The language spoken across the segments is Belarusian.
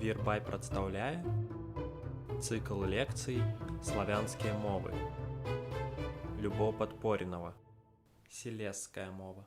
Вірбай прадстаўляе цыкл лекцый «Славянскія мовы» Любо Падпорінава. Сілезская мова.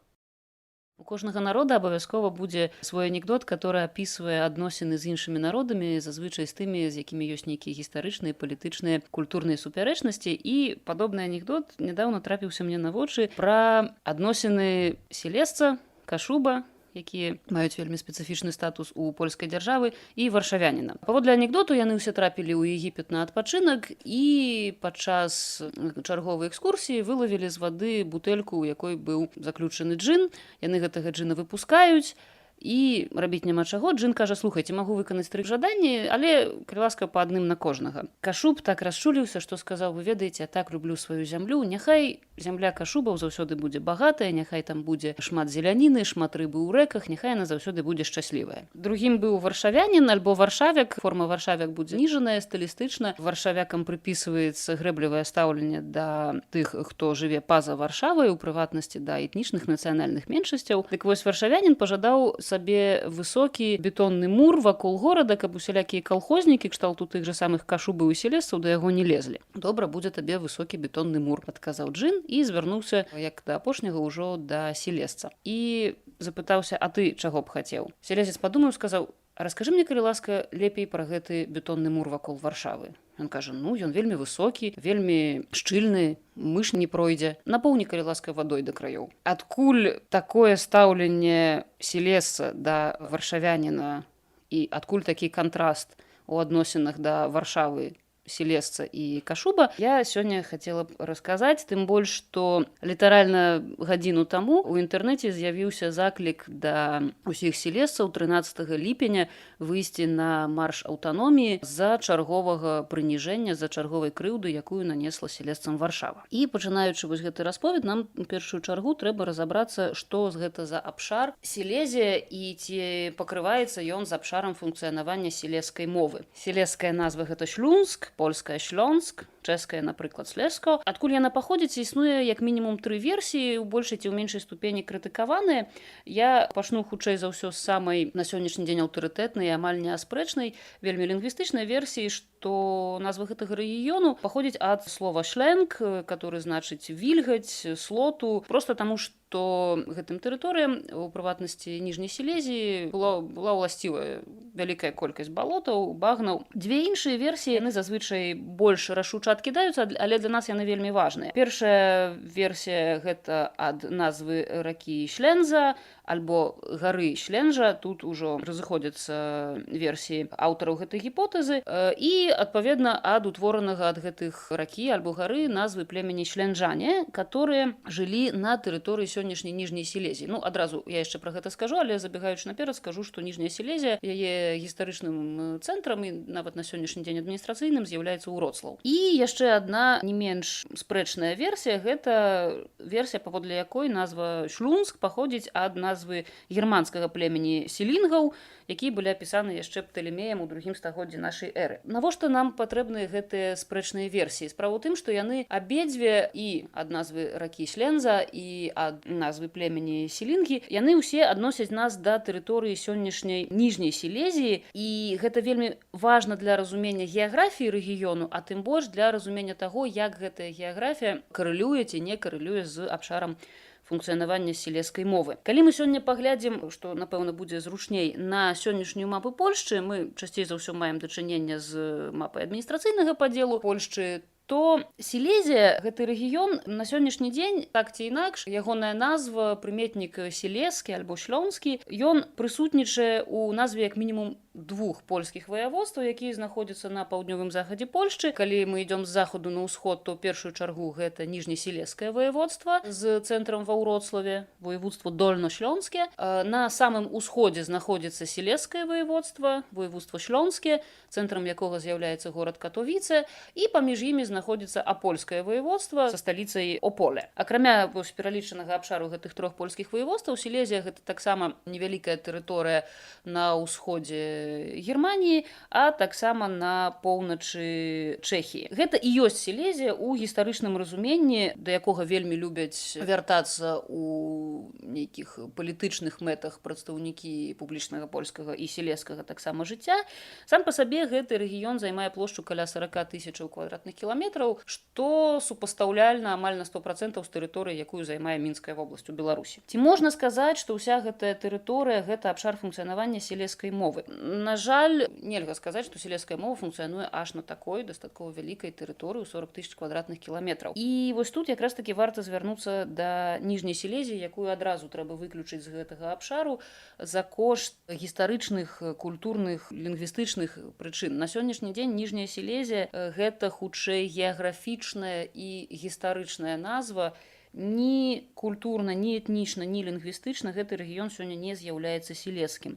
У кожнага народа абавязкова будзе свой анекдот, который апісвае адносіны з іншымі народамі, зазвычай з тымі, з якімі ёсць нейкія гістарычныя, палітычныя, культурныя супярэчнасці. І падобны анекдот нядаўна трапіўся мне на вочы пра адносіны сілезца, кашуба, якія маюць вельмі спецыфічны статус у польскай дзяржавы, і варшавяніна. Паводле анекдоту яны ўсе трапілі ў Егіпет на адпачынак і падчас чарговай экскурсіі вылавілі з вады бутэльку, у якой быў заключаны джын. Яны гэтага джына выпускаюць, і рабіць няма чаго. Джын кажа: слухайце, магу выканаць 3 жаданні, але, калі ласка, па адным на кожнага. Кашуб так расчуліўся, што сказаў: вы ведаеце, я так люблю сваю зямлю, няхай зямля кашубаў заўсёды будзе багатая, няхай там будзе шмат зеляніны, шмат рыбы ў рэках, няхай яна заўсёды будзе шчаслівая. Другім быў варшавянін альбо варшавяк. Форма варшавяк будзе ніжаная, стылістычна. Варшавякам прыпісваецца грэблівае стаўленне да тых, хто жыве па-за Варшавай, у прыватнасці да этнічных нацыянальных меншасцяў. Дык вось варшавянін пажадаў сабе высокі бетонны мур вакол горада, каб усялякія калхознікі кшталту тых жа самых кашубаў і сілезцаў да яго не лезлі. Добра, будзе табе высокі бетонны мур, адказаў джын і звярнуўся, як да апошняга, ўжо да сілезца. І запытаўся: а ты чаго б хацеў? Сілезец падумаў, сказаў: раскажы мне, калі ласка, лепей пра гэты бетонны мур вакол Варшавы. Ён кажа: ну, ён вельмі высокі, вельмі шчыльны, мыш не пройдзе. Напоўні, калі ласка, вадой да краёў. Адкуль такое стаўленне сілезца да варшавяніна і адкуль такі кантраст у адносінах да Варшавы, сілезца і кашуба, я сёння хацела б расказаць, тым больш, што літаральна гадзіну таму у інтэрнэце з'явіўся заклік да ўсіх сілезцаў 13 ліпеня выйсці на марш аўтаноміі з-за чарговага прыніжэння, з-за чарговай крыўды, якую нанесла сілезцам Варшава. І пачынаючы вось гэты расповед, нам у першую чаргу трэба разабрацца, што гэта за абшар Сілезія і ці пакрываецца ён з абшарам функцыянавання сілезскай мовы. Сілезская назва гэта Шлюнск, польская Шлёнск, чэшская, напрыклад, Слезко. Адкуль яна паходзіць, існуе як мінімум 3 версіі, у большай ці ў меншай ступені крытыкаваныя. Я пачну хутчэй за ўсё з самай на сённяшні дзень аўтарытэтнай, амаль неаспрэчнай, вельмі лінгвістычнай версіі, што назва гэтага рэгіёну паходзіць ад слова шленг, который значыць вільгаць, слоту, проста таму, што гэтым тэрыторыям, у прыватнасці ніжняй Сілезіі, была ўласцівая вялікая колькасць балотаў, багнаў. Дзве іншыя версіі, яны зазвычай больш рашуча адкідаюцца, але для нас яны вельмі важныя. Першая версія гэта ад назвы ракі Шленза альбо гары Шленжа. Тут ужо разыходзяцца версіі аўтараў гэтай гіпотэзы і, адпаведна, ад утворанага ад гэтых ракі альбо гары назвы племені шленджане, которые жылі на тэрыторыі сённяшняй ніжняй Сілезіі. Ну, адразу я яшчэ пра гэта скажу, але забегаючы наперад скажу, што ніжняя Сілезія, яе гістарычным цэнтрам і нават на сённяшні дзень адміністрацыйным з'яўляецца Уроцлаў. І яшчэ адна не менш спрэчная версія, гэта версія, паводле якой назва Шлюнск паходзіць ад назвы германскага племені сілінгаў, якія былі апісаны яшчэ Пталемеем у 2 стагоддзі нашай эры. Навошта нам патрэбны гэтыя спрэчныя версіі? Справа ў тым, што яны абедзве, і ад назвы ракі Шленза, і ад назвы племені сілінгі, яны ўсе адносяць нас да тэрыторыі сённяшняй ніжняй Сілезіі, і гэта вельмі важна для разумення геаграфіі рэгіёну, а тым больш для разумення таго, як гэтая геаграфія карэлюе ці не карэлюе з абшарам функцыянавання сілезскай мовы. Калі мы сёння паглядзім, што, напэўна, будзе зручней, на сённяшнюю мапу Польшчы, мы часцей за ўсё маем дачынення з мапай адміністрацыйнага падзелу Польшчы, то Сілезія, гэты рэгіён, на сённяшні дзень, так ці інакш, ягоная назва, прыметнік сілезскі альбо шлёнскі, ён прысутнічае ў назве як мінімум 2 польскіх ваяводстваў, якія знаходзяцца на паўднёвым захадзе Польшчы. Калі мы ідём з захаду на ўсход, то ў першую чаргу гэта ніжнесілезскае ваяводства з цэнтрам ва Ўроцлаве, ваяводства Дольно-Шлёнске. На самым усходзе знаходзіцца сілезскае ваяводства, ваяводства Шлёнске, цэнтрам якога з'яўляецца горад Катовіце, і паміж імі знаходзіцца апольскае ваяводства са сталіцай Ополе. Акрамя пералічанага абшару гэтых 3 польскіх ваяводстваў, Сілезія гэта таксама невялікая тэрыторыя на ўсходзе Германіі, а таксама на поўначы Чэхіі. Гэта і ёсць Сілезія ў гістарычным разуменні, да якога вельмі любяць вяртацца ў нейкіх палітычных мэтах прадстаўнікі публічнага польскага і сілезскага таксама жыцця. Сам па сабе гэты рэгіён займае плошчу каля 40 тысячаў квадратных кіламетраў, што супастаўляльна амаль на 100% з тэрыторыі, якую займае Мінская вобласць у Беларусі. Ці можна сказаць, што ўся гэтая тэрыторыя – гэта абшар функцыянавання сілезскай мовы? На жаль, нельга сказаць, што сілезская мова функцыянуе аж на такой дастаткова вялікай тэрыторыі 40 тысяч квадратных кіламетраў. І вось тут якраз такі варта звярнуцца да ніжняй Сілезіі, якую адразу трэба выключыць з гэтага абшару за кошт гістарычных, культурных, лінгвістычных прычын. На сённяшні дзень ніжняя Сілезія – гэта хутчэй геаграфічная і гістарычная назва. Ні культурна, ні этнічна, ні лінгвістычна гэты рэгіён сёння не з'яўляецца сілезскім.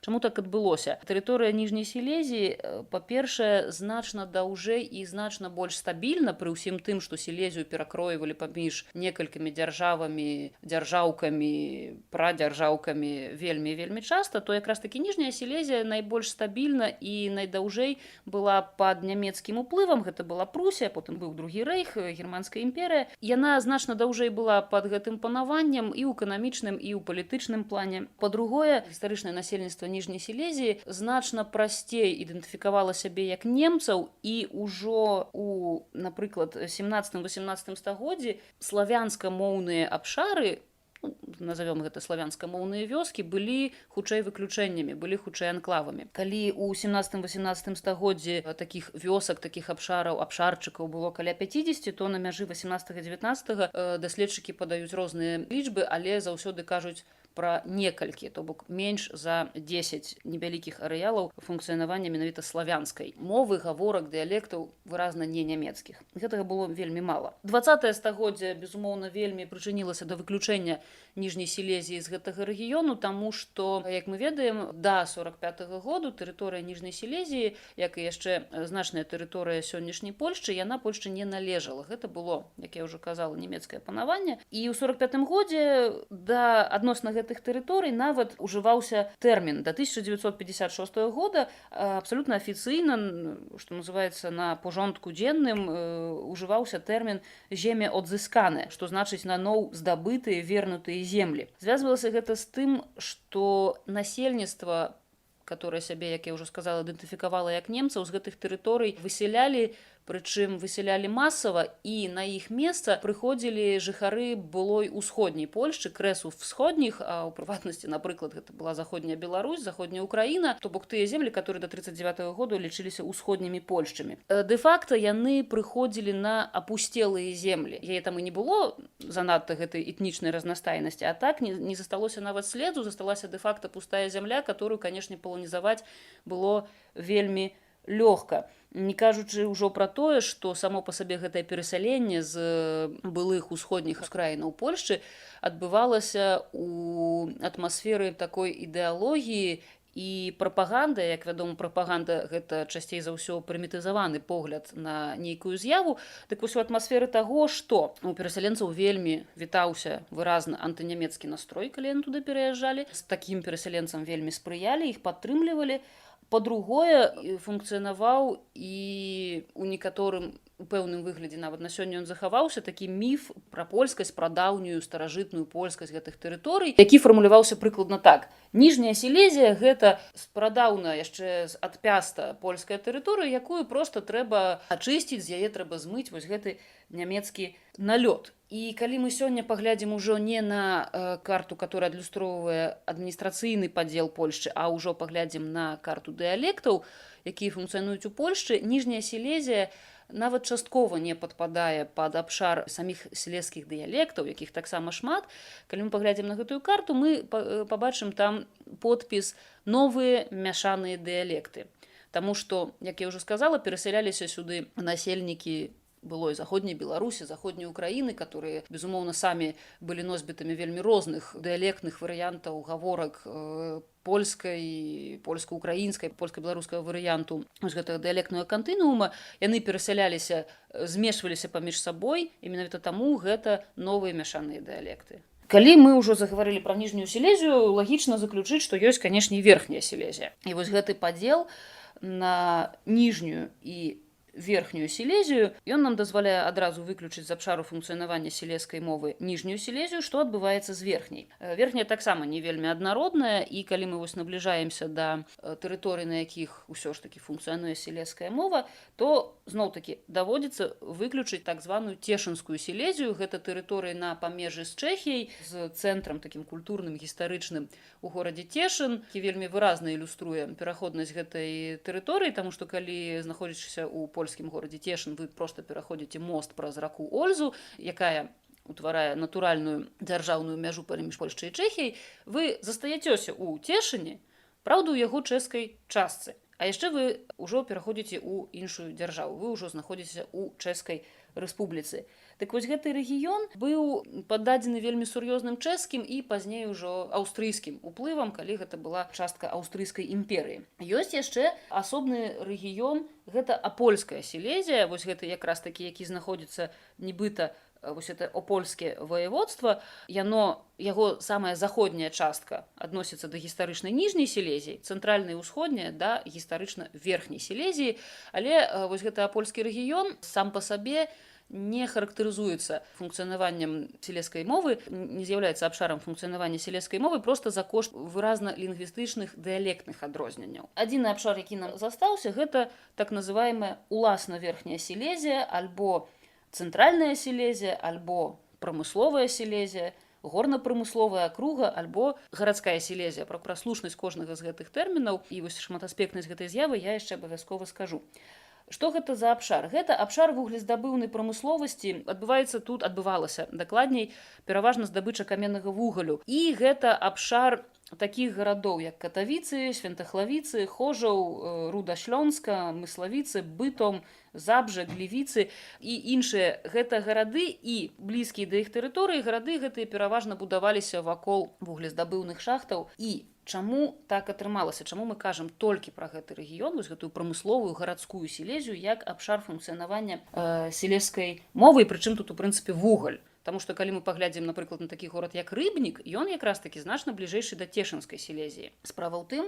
Чаму так адбылося? Тэрыторыя ніжняй Сілезіі, па-першае, значна даўжэй і значна больш стабільна пры ўсім тым, што Сілезію перакроівалі паміж некалькімі дзяржавамі, дзяржаўкамі, прадзяржаўкамі вельмі часта, то якраз такі ніжняя Сілезія найбольш стабільна і найдаўжэй была пад нямецкім уплывам. Гэта была Прусія, потым быў другі рэйх, Германская імперія. Яна значна даўжэй была пад гэтым панаваннем і ў эканамічным, і ў палітычным плане. Па-другое, гістарычнае насельніцтва ніжняй Сілезіі значна прасцей ідэнтыфікавала сябе як немцаў, і ўжо у, напрыклад, 17-18 стагоддзі славянскамоўныя абшары, назовём гэта славянскамоўныя вёскі, былі хутчэй выключэннямі, былі хутчэй анклавамі. Калі ў 17-18 стагоддзі такіх вёсак, такіх абшараў, абшарчыкаў было каля 50, то на мяжы 18-19 даследчыкі падаюць розныя лічбы, але заўсёды кажуць пра некалькі, то бок менш за 10 невялікіх арэалаў функцыянавання менавіта славянскай мовы, гаворак, дыялектаў, выразна не нямецкіх. Гэтага было вельмі мала. 20-е стагоддзе, безумоўна, вельмі прычынілася да выключэння ніжняй Сілезіі з гэтага рэгіёну, таму што, як мы ведаем, да 45-го году тэрыторыя ніжняй Сілезіі, як і яшчэ значная тэрыторыя сённяшняй Польшчы, яна Польшчы не належала. Гэта было, як я ўжо казала, нямецкае панаванне. І ў 45-м годзе да адносна гэтых тэрыторый нават ужываўся тэрмін. Да 1956 года абсалютна афіцыйна, што называецца на порządku дзенным, ужываўся тэрмін «земе одзыскане», што значыць наноў здабытыя, вернутыя землі. Звязвалася гэта з тым, што насельніцтва, которое сябе, як я ўжо сказала, ідэнтыфікавала як немцаў, з гэтых тэрыторый высялялі, прычым высялялі масава, і на іх месца прыходзілі жыхары былой усходняй Польшчы, крэсу всходніх, а ў прыватнасці, напрыклад, гэта была заходняя Беларусь, заходняя Украіна, то бок тыя землі, которые да 39-го году лічыліся усходнімі польшчамі. Дэ-факта яны прыходзілі на апусцелыя землі. Яе там і не было занадта гэтай этнічнай разнастайнасці, а так не засталося нават следу, засталася дэ-факта пустая зямля, которую, канешне, паланізаваць было вельмі лёгка. Не кажучы ўжо пра тое, што само па сабе гэтае перасяленне з былых усходніх ускраінаў Польшчы адбывалася ў атмасферы такой ідэалогіі і прапаганда. Як вядома, прапаганда – гэта часцей за ўсё прымітызаваны погляд на нейкую з'яву. Так вось у атмасферы таго, што у перасяленцаў вельмі вітаўся выразна антынямецкі настрой, калі яны туды пераязджалі. З такім перасяленцам вельмі спрыялі, іх падтрымлівалі. Па-другое, функцыянаваў і ў некаторым у пэўным выглядзе нават на сёння ён захаваўся такі міф пра польскасць, пра даўнюю старажытную польскасць гэтых тэрыторый, які фармуляваўся прыкладна так. Ніжняя Сілезія – гэта спрадаўна яшчэ ад пяста польская тэрыторыя, якую проста трэба ачысціць, з яе трэба змыць вось гэты нямецкі налёт. І калі мы сёння паглядзім ужо не на карту, которая адлюстроўвае адміністрацыйны падзел Польшчы, а ўжо паглядзім на карту дыялектаў, якія функцыянуюць у Польшчы, ніжняя Сілезія нават часткова не падпадае пад абшар саміх сілезскіх дыялектаў, якіх таксама шмат. Калі мы паглядзім на гэтую карту, мы пабачым там подпіс «Новыя мяшаныя дыялекты». Таму што, як я ўжо сказала, перасяляліся сюды насельнікі былой заходняй Беларусі, заходняй Украіны, которые, безумоўна, самі былі носьбітамі вельмі розных дыялектных варыянтаў гаворак польскай, польска-украінскай, польска-беларускага варыянту з гэтага дыялектнага кантынуума. Яны перасяляліся, змешваліся паміж сабой, і менавіта таму гэта новыя мяшаныя дыялекты. Калі мы ўжо загаварылі пра ніжнюю Сілезію, лагічна заключыць, што ёсць, канешне, і верхняя Сілезія. І вось гэты падзел на ніжнюю і верхнюю Сілезію, ён нам дазваляе адразу выключыць з абшару функцыянавання сілезскай мовы ніжнюю Сілезію, што адбываецца з верхняй. Верхняя таксама не вельмі аднародная, і калі мы вось набліжаемся да тэрыторый, на якіх усё ж такі функцыянуе сілезская мова, то зноў-такі даводзіцца выключыць так званую Цешынскую Сілезію. Гэта тэрыторыі на памежжы з Чэхіяй, з цэнтрам такім культурным, гістарычным у горадзе Цешын, які вельмі выразна ілюструе пераходнасць гэтай тэрыторыі, таму што калі знаходзішся ў польскім горадзе Цешын, вы проста пераходзіце мост праз раку Ользу, якая утварае натуральную дзяржаўную мяжу паміж Польшчай і Чэхіяй, вы застаецеся ў Цешыне, праўда, у яго чэшскай частцы. А яшчэ вы ўжо пераходзіце ў іншую дзяржаву, вы ўжо знаходзіцеся ў Чэшскай рэспубліцы. Так вось гэты рэгіён быў паддадзены вельмі сур'ёзным чэшскім і пазней ужо аўстрыйскім уплывам, калі гэта была частка аўстрыйскай імперыі. Ёсць яшчэ асобны рэгіён, гэта Апольская Сілезія, вось гэта якраз такі, які знаходзіцца нібыта вось это Опольскае воеводства, яго самая заходняя частка адносіцца да гістарычнай ніжняй Сілезіі, цэнтральная і ўсходняя да гістарычна верхняй Сілезіі, але вось гэты апольскі рэгіён сам па сабе не характарызуецца функцыянаваннем сілезскай мовы, не з'яўляецца абшарам функцыянавання сілезскай мовы проста за кошт выразна лінгвістычных дыялектных адрозненняў. Адзіны абшар, які нам застаўся, гэта так называемая уласна верхняя Сілезія, альбо цэнтральная Сілезія, альбо прамысловая Сілезія, горна-прамысловая акруга, альбо гарадская Сілезія. Пра слушнасць кожнага з гэтых тэрмінаў і вось шматаспектнасць гэтай з'явы я яшчэ абавязкова скажу. Што гэта за абшар? Гэта абшар вуглездабыўнай прамысловасці, адбывалася дакладней, пераважна здабыча каменнага вугалю. І гэта абшар такіх гарадоў, як Катавіцы, Свентахлавіцы, Хожаў, Рудашлёнска, Мыславіцы, Бытом, Забжа, Глівіцы і іншыя. Гэта гарады і блізкія да іх тэрыторыі гарады гэтыя пераважна будаваліся вакол вуглездабыўных шахтаў. І чаму так атрымалася? Чаму мы кажам толькі пра гэты рэгіён, вось гэтую прамысловую гарадскую Сілезію, як абшар функцыянавання сілезскай мовы, і прычым тут у прынцыпе вугаль. Таму што калі мы паглядзім, напрыклад, на такі горад як Рыбнік, ён якраз такі значна бліжэйшы да Цешынскай Сілезіі. Справа ў тым,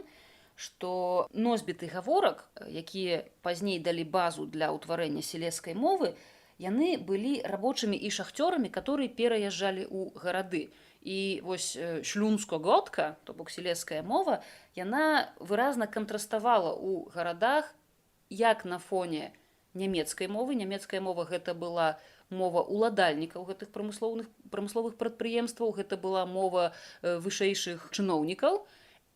што носьбіты гаворак, якія пазней далі базу для ўтварэння сілезскай мовы, яны былі рабочымі і шахцёрамі, которые пераязджалі ў гарады. І вось шлюнска-готка, то бок сілезская мова, яна выразна кантраставала ў гарадах як на фоне нямецкай мовы. Нямецкая мова гэта была мова уладальнікаў гэтых прамысловых прадпрыемстваў, гэта была мова вышэйшых чыноўнікаў.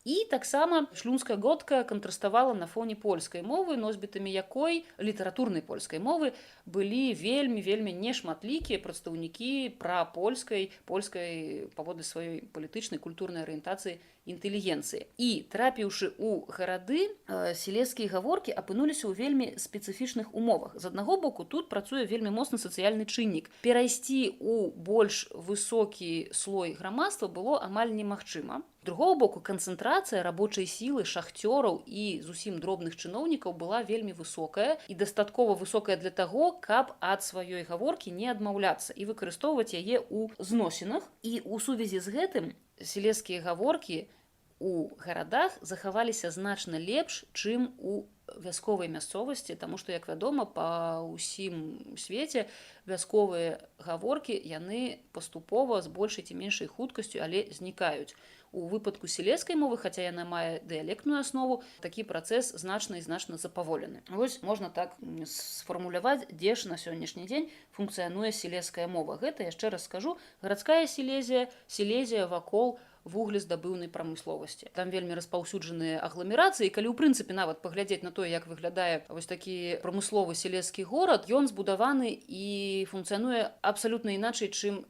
І таксама шлюнская готка кантраставала на фоне польскай мовы, носьбітамі якой літаратурнай польскай мовы былі вельмі нешматлікія прадстаўнікі прапольскай, польскай паводле сваёй палітычнай, культурнай арыентацыі інтэлігенцыі. І трапіўшы ў гарады, сілезскія гаворкі апынуліся ў вельмі спецыфічных умовах. З аднаго боку, тут працуе вельмі моцны сацыяльны чыннік. Перайсці ў больш высокі слой грамадства было амаль немагчыма. З другого боку, канцэнтрацыя рабочай сілы шахцёраў і зусім дробных чыноўнікаў была вельмі высокая і дастаткова высокая для таго, каб ад сваёй гаворкі не адмаўляцца і выкарыстоўваць яе ў зносінах. І ў сувязі з гэтым сілезскія гаворкі у гарадах захаваліся значна лепш, чым у вясковай мясцовасці, таму што, як вядома, па ўсім свеце вясковыя гаворкі, яны паступова з большай ці меншай хуткасцю, але знікаюць. У выпадку сілезскай мовы, хаця яна мае дыялектную аснову, такі працэс значна запаволены. Вось можна так сфармуляваць, дзе ж на сённяшні дзень функцыянуе сілезская мова. Гэта, яшчэ раз скажу, гарадская Сілезія, Сілезія вакол вуглездабыўнай прамысловасці. Там вельмі распаўсюджаныя агламерацыі, і калі ў прынцыпе нават паглядзець на тое, як выглядае вось такі прамысловы сілезскі горад, ён збудаваны і функцыянуе абсалютна іначай, чым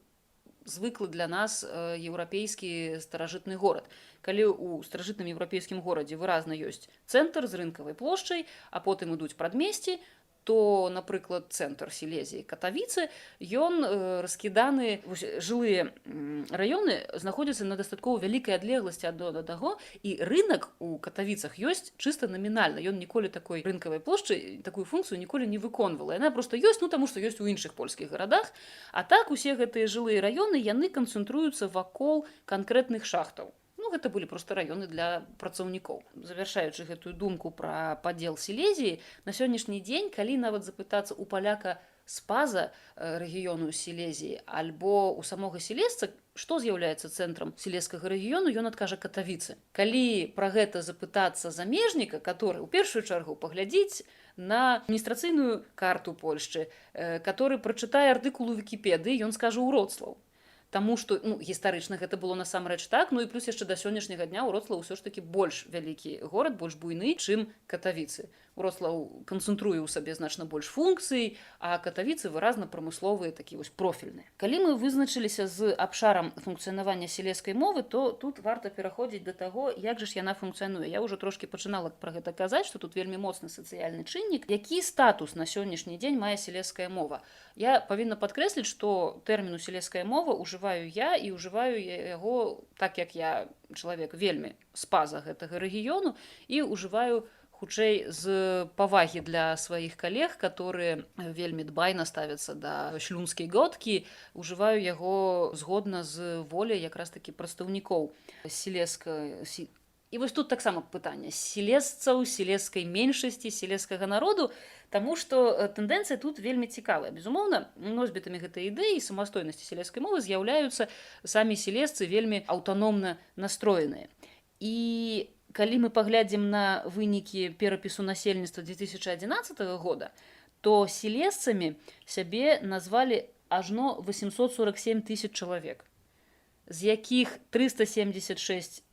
звыклы для нас еўрапейскі старажытны горад. Калі ў старажытным еўрапейскім горадзе выразна ёсць цэнтр з рынкавай плошчай, а потым ідуць прадмесці, то, напрыклад, цэнтр Сілезіі Катавіцы, ён раскіданы, жылыя раёны знаходзяцца на дастаткова вялікай адлегласці адно ад таго, і рынак у Катавіцах ёсць чыста намінальна. Ён ніколі такой рынкавай плошчы, такую функцыю ніколі не выконвала. Яна проста ёсць, таму што ёсць у іншых польскіх гарадах. А так усе гэтыя жылыя раёны, яны канцэнтруюцца вакол канкрэтных шахтаў. Гэта былі проста раёны для працаўнікоў. Завяршаючы гэтую думку пра падзел Сілезіі, на сённяшні дзень, калі нават запытацца ў паляка з-паза рэгіёну Сілезіі альбо ў самога сілезца, што з'яўляецца цэнтрам сілезскага рэгіёну, ён адкажа Катавіцы. Калі пра гэта запытацца замежніка, который ў першую чаргу паглядзіць на адміністрацыйную карту Польшчы, который прачытае артыкул у Вікіпедыі, ён скажа Уроцлаў. Таму што гістарычна гэта было насамрэч так, і плюс яшчэ да сённяшняга дня Уроцлаў ўсё ж такі больш вялікі горад, больш буйны, чым Катавіцы. Уроцлаў канцэнтруе ў сабе значна больш функцый, а Катавіцы выразна прамысловыя, такі вось профільныя. Калі мы вызначыліся з абшарам функцыянавання сілезскай мовы, то тут варта пераходзіць да таго, як жа ж яна функцыянуе. Я ўжо трошкі пачынала пра гэта казаць, што тут вельмі моцны сацыяльны чыннік. Які статус на сённяшні дзень мае сілезская мова? Я павінна падкрэсліць, што тэрміну сілезская мова ўжываю я і ўжываю яго так, як я чалавек вельмі з-паза гэтага рэгіёну, і ўжываю хутчэй з павагі для сваіх калег, которые вельмі дбайна ставяцца да шлюнскай годкі, ўжываю яго згодна з воляй якраз такі прадстаўнікоў сілезскай. І вось тут таксама пытанне сілезцаў, сілезскай меншасці, сілезскага народу, таму што тэндэнцыя тут вельмі цікавая. Безумоўна, носьбітамі гэтай ідэі самастойнасці сілезскай мовы з'яўляюцца самі сілезцы вельмі аўтаномна настроеныя. І калі мы паглядзім на вынікі перапісу насельніцтва 2011 года, то сілезцамі сябе назвалі ажно 847 тысяч чалавек, з якіх 376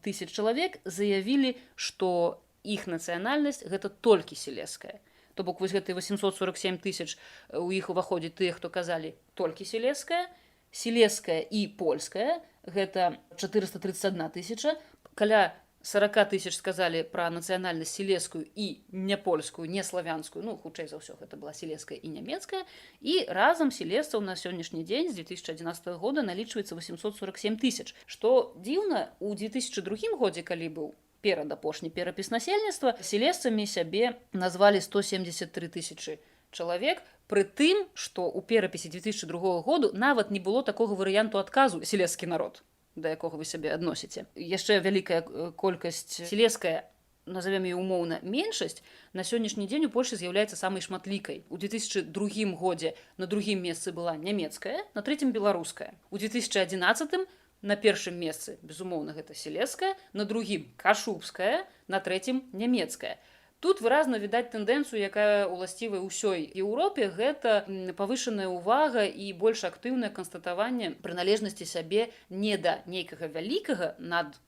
тысяч чалавек заявілі, што іх нацыянальнасць гэта толькі сілезская. То бок вось гэтыя 847 тысяч у іх уваходзіць тыя, хто казалі толькі сілезская, сілезская і польская, гэта 431 тысяча, каля 40 тысяч сказалі пра нацыянальнасць сілезскую і не польскую, не славянскую, хутчэй за ўсё гэта была сілезская і нямецкая, і разам сілезцаў на сённяшні дзень з 2011 года налічваецца 847 тысяч. Што дзіўна, у 2002 годзе, калі быў перадапошні перапіс насельніцтва, сілезцамі сябе назвалі 173 тысячы чалавек, пры тым, што ў перапісе 2002 году нават не было такога варыянту адказу сілезскі народ, да якога вы сябе адносіце. Яшчэ вялікая колькасць сілезская, назовем ее умоўна, меншасць, на сённяшні дзень у Польшы з'яўляецца самай шматлікай. У 2002 годзе на другім месцы была нямецкая, на трэцім беларуская. У 2011 на першым месцы, безумоўна, гэта сілезская, на другім кашубская, на трэцім нямецкая. Тут выразна відаць тэндэнцыю, якая ўласцівая ўсёй Еўропе, гэта павышаная ўвага і больш актыўнае канстатаванне прыналежнасці сябе не да нейкага вялікага над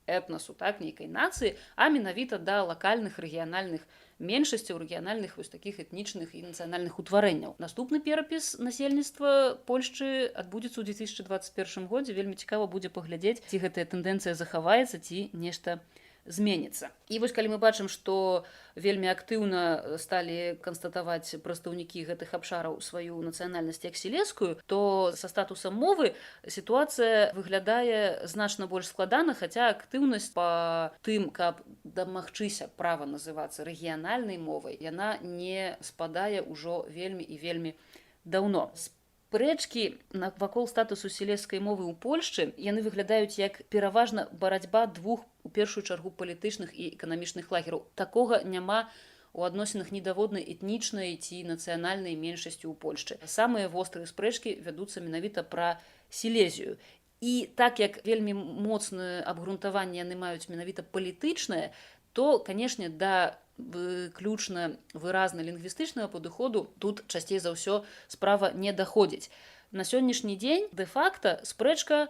этнасу, так, нейкай нацыі, а менавіта да лакальных рэгіянальных меншасцяў, рэгіянальных вось такіх этнічных і нацыянальных утварэнняў. Наступны перапіс насельніцтва Польшчы адбудзецца ў 2021 годзе. Вельмі цікава будзе паглядзець, ці гэтая тэндэнцыя захаваецца, ці нешта зменіцца. І вось калі мы бачым, што вельмі актыўна сталі канстатаваць прадстаўнікі гэтых абшараў сваю нацыянальнасць як сілезскую, то са статусам мовы сітуацыя выглядае значна больш складана, хаця актыўнасць па тым, каб дамагчыся права называцца рэгіянальнай мовай, яна не спадае ўжо вельмі і вельмі даўно. Спрэчкі вакол статусу сілезскай мовы ў Польшчы, яны выглядаюць як пераважна барацьба двух, у першую чаргу, палітычных і эканамічных лагераў. Такога няма у адносінах недаводнай этнічнай ці нацыянальнай меншасці ў Польшчы. Самыя вострыя спрэчкі вядуцца менавіта пра Сілезію. І так як вельмі моцнае абгрунтаванне яны маюць менавіта палітычнае, то, канешне, да выключна выразна лінгвістычнага падыходу тут часцей за ўсё справа не даходзіць. На сённяшні дзень дэ-факта спрэчка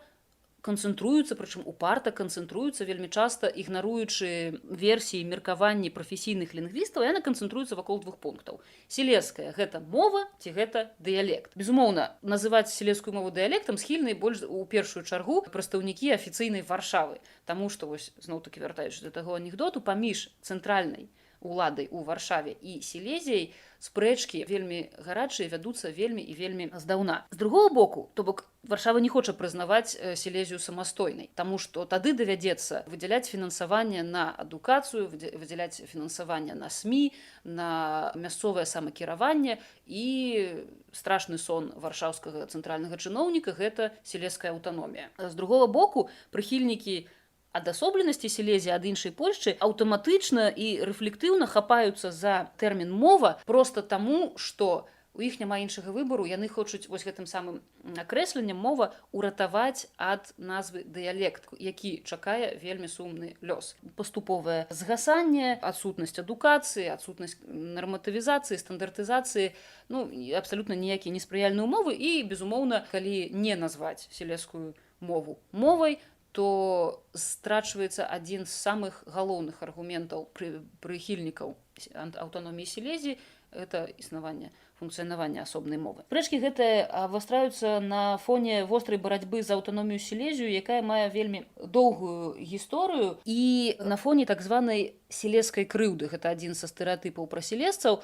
канцэнтруюцца, прычым упарта канцэнтруюцца, вельмі часта ігнаруючы версіі меркаванні прафесійных лінгвістаў, яна канцэнтруецца вакол двух пунктаў. Сілезская гэта мова ці гэта дыялект. Безумоўна, называць сілезскую мову дыялектам схільныя больш у першую чаргу прадстаўнікі афіцыйнай Варшавы, таму што вось зноў-такі вяртаючы да таго анекдоту, паміж цэнтральнай уладай у Варшаве і Сілезіяй спрэчкі вельмі гарачыя вядуцца вельмі і вельмі здаўна. З другого боку, то бок Варшава не хоча прызнаваць Сілезію самастойнай, таму што тады давядзецца выдзяляць фінансаванне на адукацыю, выдзяляць фінансаванне на СМІ, на мясцовае самакіраванне, і страшны сон варшаўскага цэнтральнага чыноўніка гэта сілезская аўтаномія. З другого боку, прыхільнікі адасобленасці Сілезіі ад іншай Польшчы аўтаматычна і рэфлектыўна хапаюцца за тэрмін мова проста таму, што у іх няма іншага выбару, яны хочуць вось гэтым самым акрэсленнем мова уратаваць ад назвы дыялект, які чакае вельмі сумны лёс. Паступовае згасанне, адсутнасць адукацыі, адсутнасць нарматывізацыі, стандартызацыі, абсалютна ніякія неспрыяльныя умовы і, безумоўна, калі не назваць сілезскую мову мовай, то страчваецца адзін з самых галоўных аргументаў прыхільнікаў аўтаноміі Сілезіі – гэта існаванне, функцыянаванне асобнай мовы. Спрэчкі гэтыя абвастраюцца на фоне вострай барацьбы за аўтаномію Сілезію, якая мае вельмі доўгую гісторыю, і на фоне так званай сілезскай крыўды. Гэта адзін са стэрэатыпаў пра сілезцаў,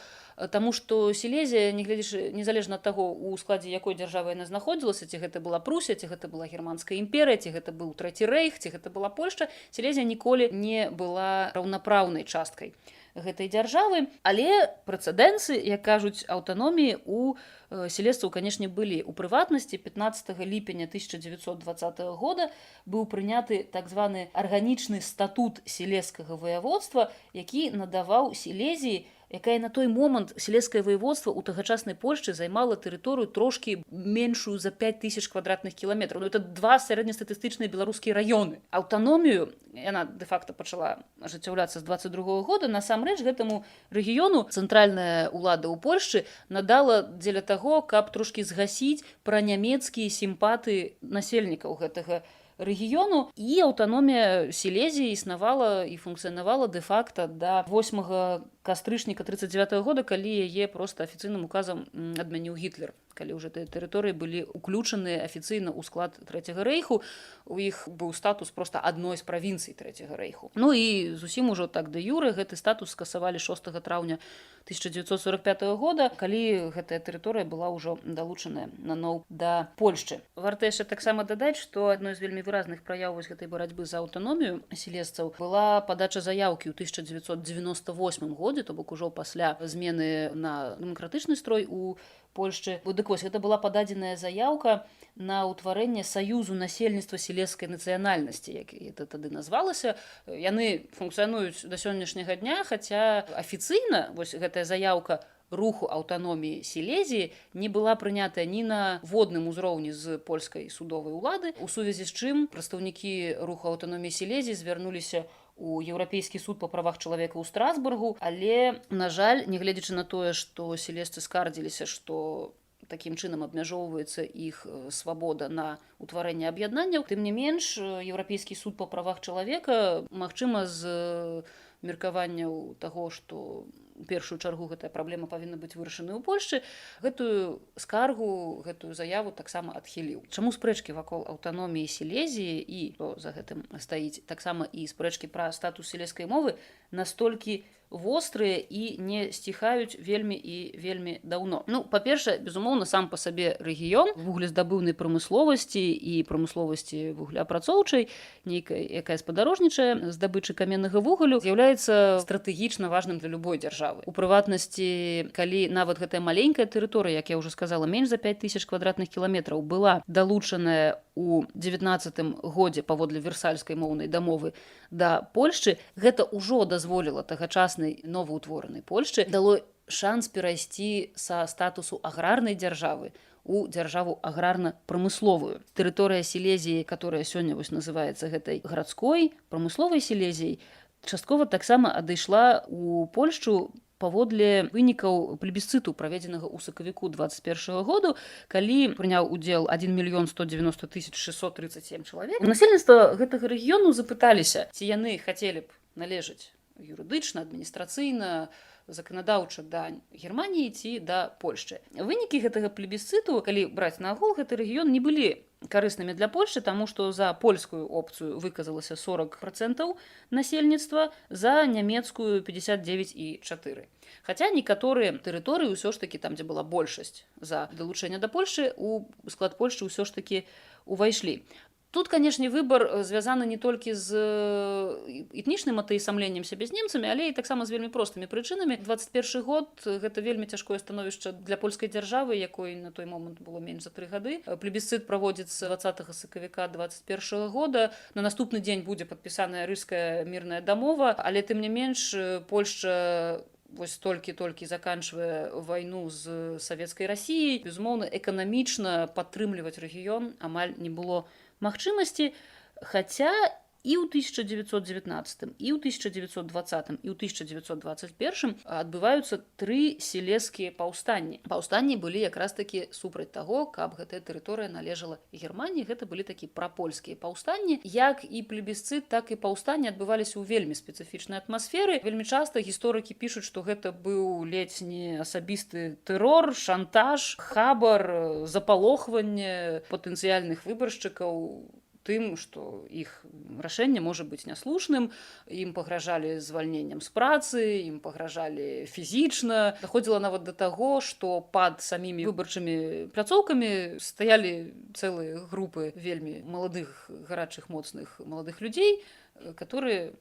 таму што Сілезія, незалежна ад таго, у складзе якой дзяржавы яна знаходзілася, ці гэта была Прусія, ці гэта была Германская імперыя, ці гэта быў Трэці рэйх, ці гэта была Польшча, Сілезія ніколі не была раўнапраўнай часткай гэтай дзяржавы, але прэцэдэнсы, як кажуць, аўтаноміі у сілезцаў, канешне, былі. У прыватнасці 15 ліпеня 1920 года быў прыняты так званы арганічны статут сілезскага ваяводства, які надаваў Сілезіі, якая на той момант сілезскае ваяводства ў тагачаснай Польшчы займала тэрыторыю трошкі меншую за 5000 квадратных кіламетраў. Это 2 сярэднестатыстычныя беларускія раёны. Аўтаномію, яна дэ-факта пачала ажыццяўляцца з 22 года, насамрэч гэтаму рэгіёну цэнтральная ўлада ў Польшчы надала дзеля таго, каб трошкі згасіць пранямецкія сімпаты насельнікаў гэтага рэгіёну, і аўтаномія Сілезіі існавала і функцыянавала дэ-факта да 8 кастрычніка 1939 года, калі яе проста афіцыйным указам адмяніў Гітлер, калі ўжо тыя тэрыторыі былі ўключаныя афіцыйна ў склад Трэцяга рэйху, у іх быў статус проста адной з правінцый Трэцяга рэйху. І зусім ужо так дэ-юрэ гэты статус скасавалі 6 траўня 1945 года, калі гэтая тэрыторыя была ўжо далучаная наноў да Польшчы. Варта яшчэ таксама дадаць, што адной з вельмі выразных праяў гэтай барацьбы за аўтаномію сілезцаў была падача заяўкі ў 1998 годзе, то бок ужо пасля змены на дэмакратычны строй у Польшчы. Дык вось, гэта была пададзеная заяўка на ўтварэнне саюзу насельніцтва сілезскай нацыянальнасці, як это тады назвалася. Яны функцыянуюць да сённяшняга дня, хаця афіцыйна вось гэтая заяўка руху аўтаноміі Сілезіі не была прынятая ні на водным узроўні з польскай судовай улады, у сувязі з чым прадстаўнікі руху аўтаноміі Сілезіі звярнуліся у Еўрапейскі суд па правах чалавека ў Страсбургу, але, на жаль, нягледзячы на тое, што сілезцы скардзіліся, што такім чынам абмяжоўваецца іх свабода на ўтварэнне аб'яднанняў, тым не менш, Еўрапейскі суд па правах чалавека, магчыма, з меркаванняў таго, што у першую чаргу гэтая праблема павінна быць вырашана ў Польшчы, гэтую скаргу, гэтую заяву таксама адхіліў. Чаму спрэчкі вакол аўтаноміі Сілезіі і што за гэтым стаіць, таксама і спрэчкі пра статус сілезскай мовы настолькі вострыя і не сціхаюць вельмі і вельмі даўно. Па-першае, безумоўна, сам па сабе рэгіён вуглездабыўнай прамысловасці і прамысловасці вугляапрацоўчай, нейкая, якая спадарожнічае здабычы каменнага вугалю, з'яўляецца стратэгічна важным для любой дзяржавы. У прыватнасці, калі нават гэтая маленькая тэрыторыя, як я ўжо сказала, менш за 5000 квадратных кіламетраў, была далучаная у 19 годзе паводле версальскай моўнай дамовы да Польшчы, гэта ўжо дазволіла тагачаснай новаўтворанай Польшчы, дало шанс перайсці са статусу аграрнай дзяржавы у дзяржаву аграрна-прамысловую. Тэрыторыя Сілезіі, которая сёння вось называецца гэтай гарадской прамысловай Сілезіяй, часткова таксама адышла у Польшчу паводле вынікаў плебісцыту, праведзенага ў сакавіку 21 году, калі прыняў удзел 1 190 637 чалавек. Насельніцтва гэтага рэгіёну запыталіся, ці яны хацелі б належаць юрыдычна, адміністрацыйна, заканадаўча да Германіі ці да Польшчы. Вынікі гэтага плебісцыту, калі браць на агул, гэты рэгіён не былі карыснымі для Польшчы, таму што за польскую опцыю выказалася 40% насельніцтва, за нямецкую 59,4%. Хаця некаторыя тэрыторыі ўсё ж такі там, дзе была большасць за далучэнне да Польшчы, у склад Польшчы ўсё ж такі увайшлі. Тут, канешне, выбар звязаны не толькі з этнічным атаясамленнем сябе з немцамі, але і таксама з вельмі простымі прычынамі. 21 год гэта вельмі цяжкое становішча для польскай дзяржавы, якой на той момант было менш за 3 гады. Плебісцыт праводзіцца 20 сакавіка 21 года. На наступны дзень будзе падпісаная рыжская мірная дамова, але тым не менш Польшча вось толькі заканчвае вайну з савецкай Расіяй. Безумоўна, эканамічна падтрымліваць рэгіён амаль не было магчымасці, хаця і ў 1919, і ў 1920, і ў 1921 адбываюцца 3 сілезскія паўстанні. Паўстанні былі якраз такі супраць таго, каб гэтая тэрыторыя належала Германіі. Гэта былі такі прапольскія паўстанні. Як і плебісцыт, так і паўстанні адбываліся ў вельмі спецыфічнай атмасферы. Вельмі часта гісторыкі пішуць, што гэта быў ледзь не асабісты тэрор, шантаж, хабар, запалохванне патэнцыяльных выбаршчыкаў тым, што іх рашэнне можа быць няслушным, ім пагражалі звальненнем з працы, ім пагражалі фізічна. Даходзіла нават да таго, што пад самімі выбарчымі пляцоўкамі стаялі цэлыя групы вельмі маладых, гарачых, моцных маладых людзей, которые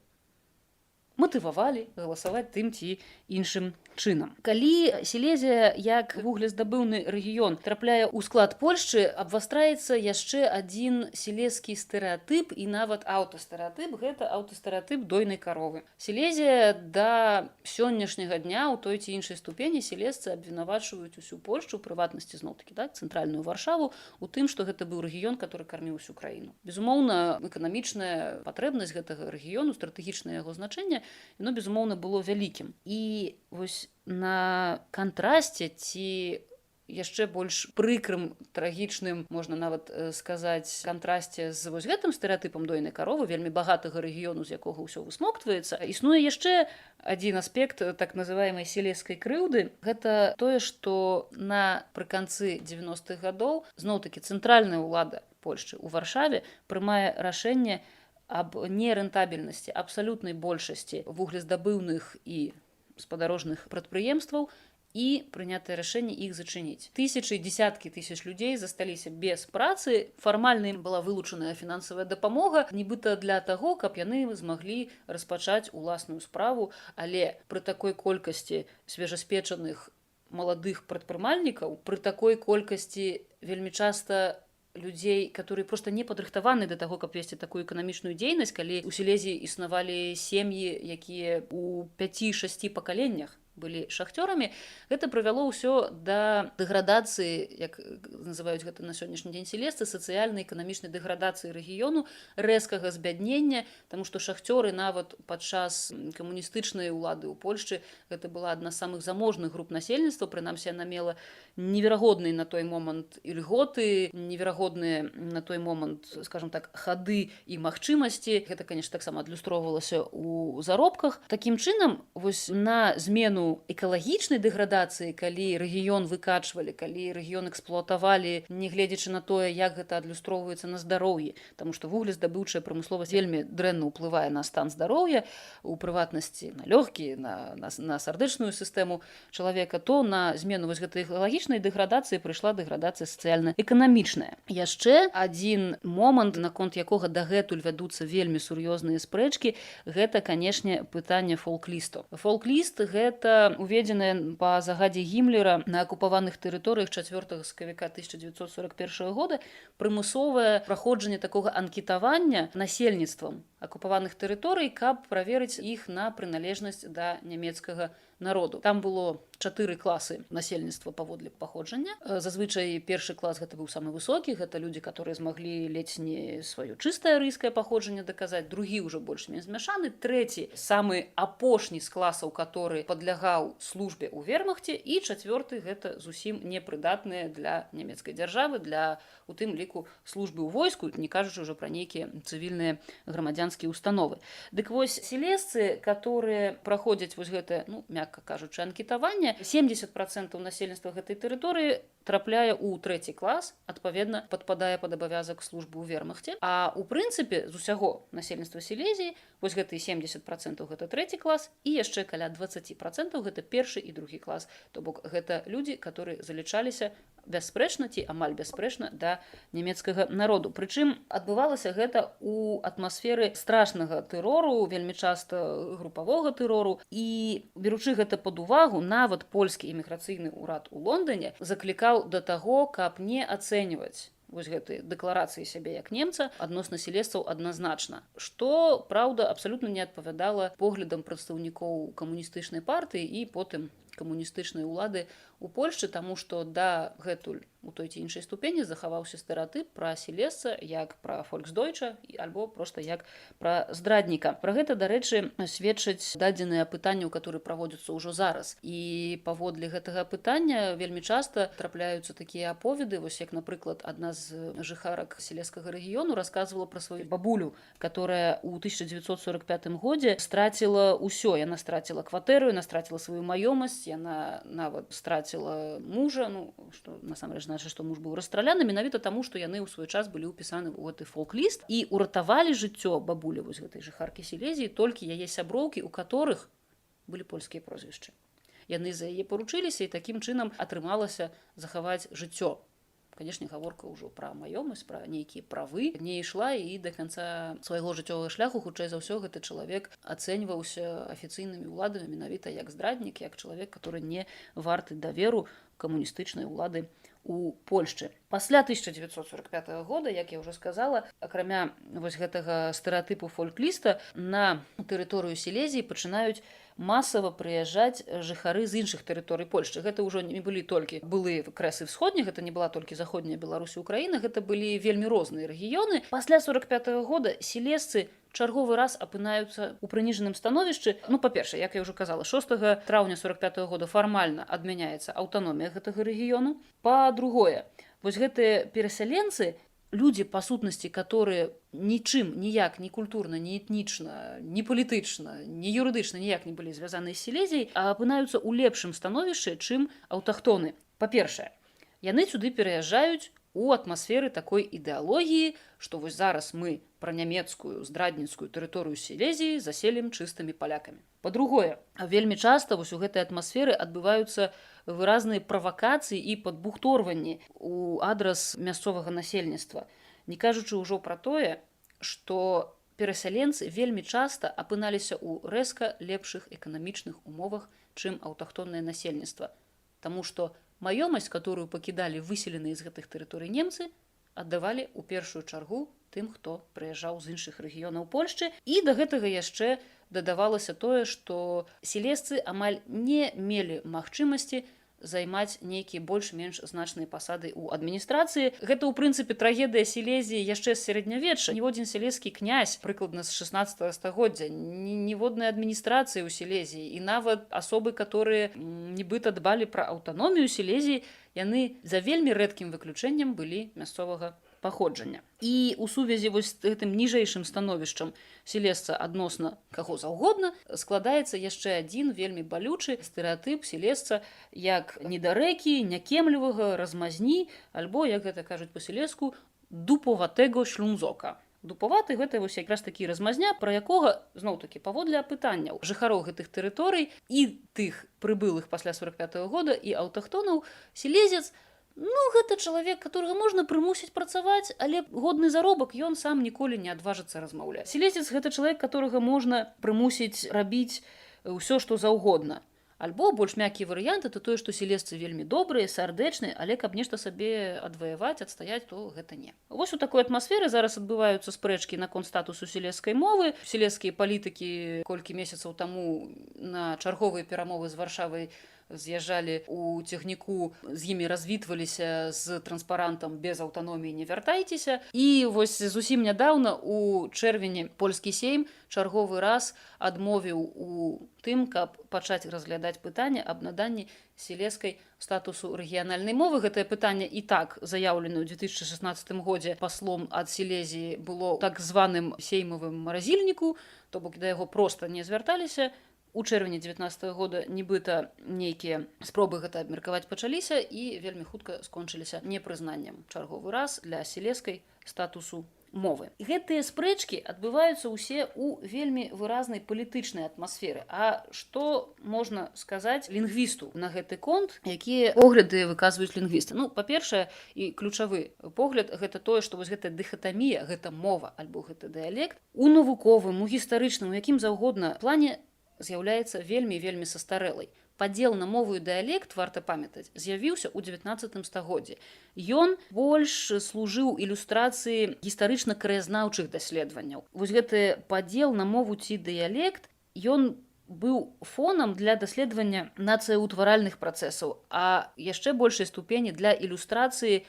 матывавалі галасаваць тым ці іншым чынам. Калі Сілезія як вуглездабыўны рэгіён трапляе ў склад Польшчы, абвастраецца яшчэ адзін сілезскі стэрэатып і нават аўтастэрэатып. Гэта аўтастэрэатып дойнай каровы. Сілезія да сённяшняга дня ў той ці іншай ступені сілезцы абвінавачваюць усю Польшчу, у прыватнасці зноў-такі, так, цэнтральную Варшаву, у тым, што гэта быў рэгіён, который карміў усю краіну. Безумоўна, эканамічная патрэбнасць гэтага рэгіёну, стратэгічнае яго значэнне, яно, безумоўна, было вялікім. І вось на кантрасце ці яшчэ больш прыкрым, трагічным, можна нават сказаць, кантрасце з вось гэтым стэрэатыпам дойнай каровы, вельмі багатага рэгіёну, з якога ўсё высмоктваецца, існуе яшчэ адзін аспект так называемай сілезскай крыўды. Гэта тое, што напрыканцы 90-х гадоў зноў-такі цэнтральная ўлада Польшчы ў Варшаве прымае рашэнне аб нерэнтабельнасці абсалютнай большасці вуглездабыўных і спадарожных прадпрыемстваў і прынятае рашэнне іх зачыніць. Тысячы, дзесяткі тысяч людзей засталіся без працы. Фармальна ім была вылучаная фінансавая дапамога, нібыта для таго, каб яны змаглі распачаць уласную справу, але пры такой колькасці свежаспечаных маладых прадпрымальнікаў, пры такой колькасці вельмі часта людзей, которые просто не падрыхтаваны да таго, каб весці такую эканамічную дзейнасць, калі ў Сілезіі існавалі сем'і, якія ў 5-6 пакаленнях былі шахцёрамі, гэта прывяло ўсё да дэградацыі, як называюць гэта на сённяшні дзень сілезцы, сацыяльнай эканамічнай дэградацыі рэгіёну, рэзкага збяднення, таму што шахцёры нават падчас камуністычнай улады ў Польшчы гэта была адна з самых заможных груп насельніцтва, прынамсі яна мела неверагодныя на той момант ільготы, неверагодныя на той момант, скажем так, хады і магчымасці. Гэта, конечно, таксама адлюстроўвалася ў заробках. Такім чынам, вось на змену экалагічнай дэградацыі, калі рэгіён выкачвалі, калі рэгіён эксплуатавалі, не гледзячы на тое, як гэта адлюстроўваецца на здароўі, таму што вуглездабыўчая прамысловасць вельмі дрэнна ўплывае на стан здароўя, у прыватнасці на лёгкі, на сардычную сістэму чалавека, то на змену вось гэтай экалагічнай дэградацыі прыйшла дэградацыя сацыяльна-эканамічная. Яшчэ адзін момант, наконт якога дагэтуль вядуцца вельмі сур'ёзныя спрэчкі, гэта, канешне, пытанне фолклісту. Фолкліст – гэта уведзенае па загадзе Гімлера на акупаваных тэрыторыях 4 сакавіка 1941 года прымусовае праходжанне такога анкетавання насельніцтвам акупаваных тэрыторый, каб праверыць іх на прыналежнасць да нямецкага народу. Там было 4 класы насельніцтва паводле паходжання. Зазвычай першы клас гэта быў самы высокі, гэта людзі, которые змаглі ледзь не сваё чыстае арыйскае паходжанне даказаць, другі ўжо больш-менш змяшаны, трэці, самы апошні з класаў, который падлягаў падлягаў службе ў вермахце, і чацвёрты гэта зусім непрыдатныя для нямецкай дзяржавы, для у тым ліку службы ў войску, не кажучы ўжо пра нейкія цывільныя грамадзянскія установы. Дык вось селезцы, которые праходзяць вось гэтае, мякка кажучы, анкетаванне, 70% насельніцтва гэтай тэрыторыі трапляе ў 3 клас, адпаведна падпадае пад абавязак службы ў вермахце. А ў прынцыпе з усяго насельніцтва Сілезіі вось гэтыя 70% гэта 3 клас і яшчэ каля 20% гэта 1 і 2 клас. То бок гэта людзі, которые залічаліся бясспрэчна ці амаль бясспрэчна да нямецкага народу. Прычым адбывалася гэта ў атмасферы страшнага тэрору, вельмі часта групавога тэрору, і беручы гэта пад увагу, нават польскі іміграцыйны ўрад у Лондоне заклікаў да таго, каб не ацэньваць вось гэтыя дэкларацыі сябе як немца адносна селезцаў адназначна, што, праўда, абсалютна не адпавядала поглядам прадстаўнікоў камуністычнай партыі і потым камуністычнай улады у Польшчы, таму што дагэтуль у той ці іншай ступені захаваўся стэрэатып пра селезца як пра фольксдойча альбо проста як пра здрадніка. Пра гэта, дарэчы, сведчаць дадзеныя апытанняў, которые праводзяцца ўжо зараз. І паводле гэтага апытання вельмі часта трапляюцца такія аповеды, вось як, напрыклад, адна з жыхарак сілезскага рэгіёну расказвала пра сваю бабулю, которая ў 1945 годзе страціла ўсё. Яна страціла кватэру, яна страціла сваю маёмасць, яна нават страціла мужа, што насамрэч значыць, што муж быў расстраляны менавіта таму, што яны ў свой час былі ўпісаны ў гэты фолк-ліст і ўратавалі жыццё бабулі вось гэтай жыхаркі Сілезіі толькі яе сяброўкі, у которых былі польскія прозвішчы. Яны за яе паручыліся і такім чынам атрымалася захаваць жыццё. Канешне, гаворка ўжо пра маёмасць, пра нейкія правы не ішла, і да канца свайго жыццёвага шляху, хутчэй за ўсё, гэты чалавек ацэньваўся афіцыйнымі ўладамі менавіта як здраднік, як чалавек, который не варты даверу камуністычнай улады у Польшчы. Пасля 1945 года, як я ўжо сказала, акрамя вось гэтага стэрэатыпу фольк-ліста, на тэрыторыю Сілезіі пачынаюць масава прыязджаць жыхары з іншых тэрыторый Польшчы. Гэта ўжо не былі толькі былыя крэсы ўсходніх, гэта не была толькі заходняя Беларусь і Украіна, гэта былі вельмі розныя рэгіёны. Пасля 45 года сілезцы чарговы раз апынаюцца ў прыніжаным становішчы. Па-першае, як я ўжо казала, 6 траўня 45 года фармальна адмяняецца аўтаномія гэтага рэгіёну. Па-другое, вось гэтыя перасяленцы, людзі, па сутнасці, которые нічым, ніяк, ні культурна, ні этнічна, ні палітычна, ні юрыдычна ніяк не былі звязаны з Сілезіяй, а апынаюцца ў лепшым становішчы, чым аўтахтоны. Па-першае, яны сюды пераязджаюць у атмасферы такой ідэалогіі, што вось зараз мы пра нямецкую здрадніцкую тэрыторыю Сілезіі заселім чыстымі палякамі. Па-другое, вельмі часта вось у гэтай атмасферы адбываюцца выразныя правакацыі і падбухторванні ў адрас мясцовага насельніцтва. Не кажучы ўжо пра тое, што перасяленцы вельмі часта апыналіся ў рэзка лепшых эканамічных умовах, чым аўтахтоннае насельніцтва. Таму што маёмасць, которую пакідалі выселеныя з гэтых тэрыторый немцы, аддавалі ў першую чаргу тым, хто прыязджаў з іншых рэгіёнаў Польшчы. І да гэтага яшчэ дадавалася тое, што сілезцы амаль не мелі магчымасці займаць нейкія больш-менш значныя пасады ў адміністрацыі. Гэта, ў прынцыпе, трагедыя Сілезіі яшчэ з сярэднявечча. Ніводзін сілезскі князь, прыкладна з 16 стагоддзя, ніводнай адміністрацыі ў Сілезіі, і нават асобы, которые нібыта дбалі пра аўтаномію Сілезіі, яны за вельмі рэдкім выключэннем былі мясцовага паходжання. І ў сувязі вось з гэтым ніжэйшым становішчам сілезца адносна каго заўгодна складаецца яшчэ адзін вельмі балючы стэрэатып сілезца як недарэкі, някемлівага, размазні, альбо, як гэта кажуць па-сілезску, дупаватego шлунзока. Дупаваты гэта вось якраз такі размазня, пра якога, зноў-такі, паводле апытанняў жыхароў гэтых тэрыторый і тых прыбылых пасля 45 года і аўтахтонаў, сілезец гэта чалавек, которого можна прымусіць працаваць, але годны заробак ён сам ніколі не адважыцца размаўляць. Сілезец гэта чалавек, которого можна прымусіць рабіць ўсё, што заўгодна. Альбо больш мяккі варыянт это тое, што сілезцы вельмі добрыя, сардэчныя, але каб нешта сабе адваяваць, адстаяць, то гэта не. Вось у такой атмасферы зараз адбываюцца спрэчкі наконт статусу сілезскай мовы. Сілезскія палітыкі колькі месяцаў таму на чарговыя перамовы з Варшавай з'язджалі у цягніку, з імі развітваліся з транспарантам без аўтаноміі не вяртайцеся. І вось зусім нядаўна у чэрвені польскі сейм чарговы раз адмовіў у тым, каб пачаць разглядаць пытанне аб наданні сілезскай статусу рэгіянальнай мовы. Гэтае пытанне і так заяўлена ў 2016 годзе паслом ад Сілезіі было так званым сеймавым маразільніку, то бок да яго проста не звярталіся. У чэрвені 19 года нібыта нейкія спробы гэта абмеркаваць пачаліся і вельмі хутка скончыліся непрызнаннем чарговы раз для сілезскай статусу мовы. Гэтыя спрэчкі адбываюцца ўсе ў вельмі выразнай палітычнай атмасферы. А што можна сказаць лінгвісту на гэты конт, якія погляды выказваюць лінгвісты? Ну, па-першае, і ключавы погляд гэта тое, што вось гэтая дыхатамія, гэта мова альбо гэта дыялект у навуковым, у гістарычным, у якім заўгодна плане з'яўляецца вельмі састарэлай. Падзел на мову і дыялект, варта памятаць, з'явіўся ў 19 стагоддзі. Ён больш служыў ілюстрацыі гістарычна-краязнаўчых даследаванняў. Вось гэты падзел на мову ці дыялект, ён быў фонам для даследавання нацыяўтваральных працэсаў, а яшчэ большай ступені для ілюстрацыі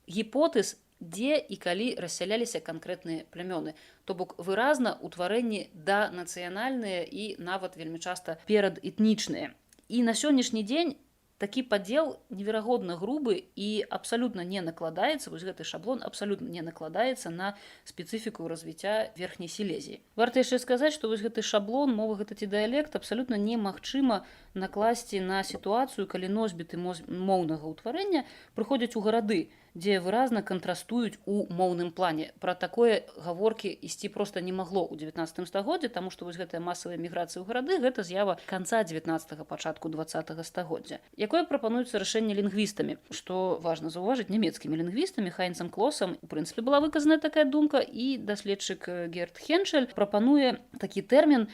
гіпотэз, дзе і калі рассяляліся канкрэтныя плямёны. То бок выразна ўтварэнні данацыянальныя і нават вельмі часта перадэтнічныя. І на сённяшні дзень такі падзел неверагодна грубы і абсалютна не накладаецца, вось гэты шаблон абсалютна не накладаецца на спецыфіку развіцця верхняй Сілезіі. Варта яшчэ сказаць, што вось гэты шаблон, мова гэта ці дыялект абсалютна немагчыма накласці на сітуацыю, калі носьбіты моўнага ўтварэння прыходзяць у гарады, дзе выразна кантрастуюць у моўным плане. Пра такое гаворкі ісці проста не магло ў 19 стагоддзі, таму што вось гэтая масавая міграцыя ў гарады гэта з'ява канца 19-га, пачатку 20-га стагоддзя. Якое прапануецца рашэнне лінгвістамі, што важна заўважыць нямецкімі лінгвістамі, Хайнцам Клосам, у прынцыпе была выказаная такая думка, і даследчык Герт Хеншель прапануе такі тэрмін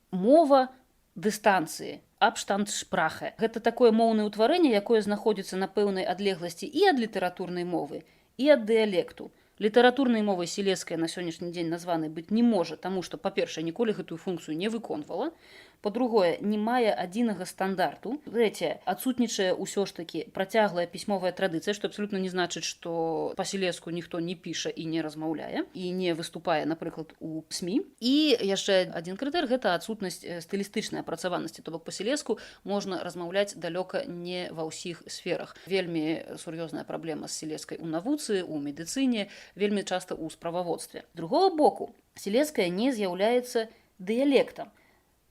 мова дыстанцыі. Абштандшпрахе. Гэта такое моўнае ўтварэнне, якое знаходзіцца на пэўнай адлегласці і ад літаратурнай мовы, і ад дыялекту. Літаратурнай мовай сілезская на сённяшні дзень названай быць не можа, таму што, па-першае, ніколі гэтую функцыю не выконвала, па-другое, не мае адзінага стандарту, трэцяе, адсутнічае ўсё ж такі працяглая пісьмовая традыцыя, што абсалютна не значыць, што па-сілезску ніхто не піша і не размаўляе, і не выступае, напрыклад, у СМІ. І яшчэ адзін крытэр – гэта адсутнасць стылістычнай апрацаванасці, то бок па-сілезску можна размаўляць далёка не ва ўсіх сферах. Вельмі сур'ёзная праблема з сілезскай у навуцы, у медыцыне, вельмі часта ў справаводстве. З другога боку, сілезская не з'яўляецца дыялектам.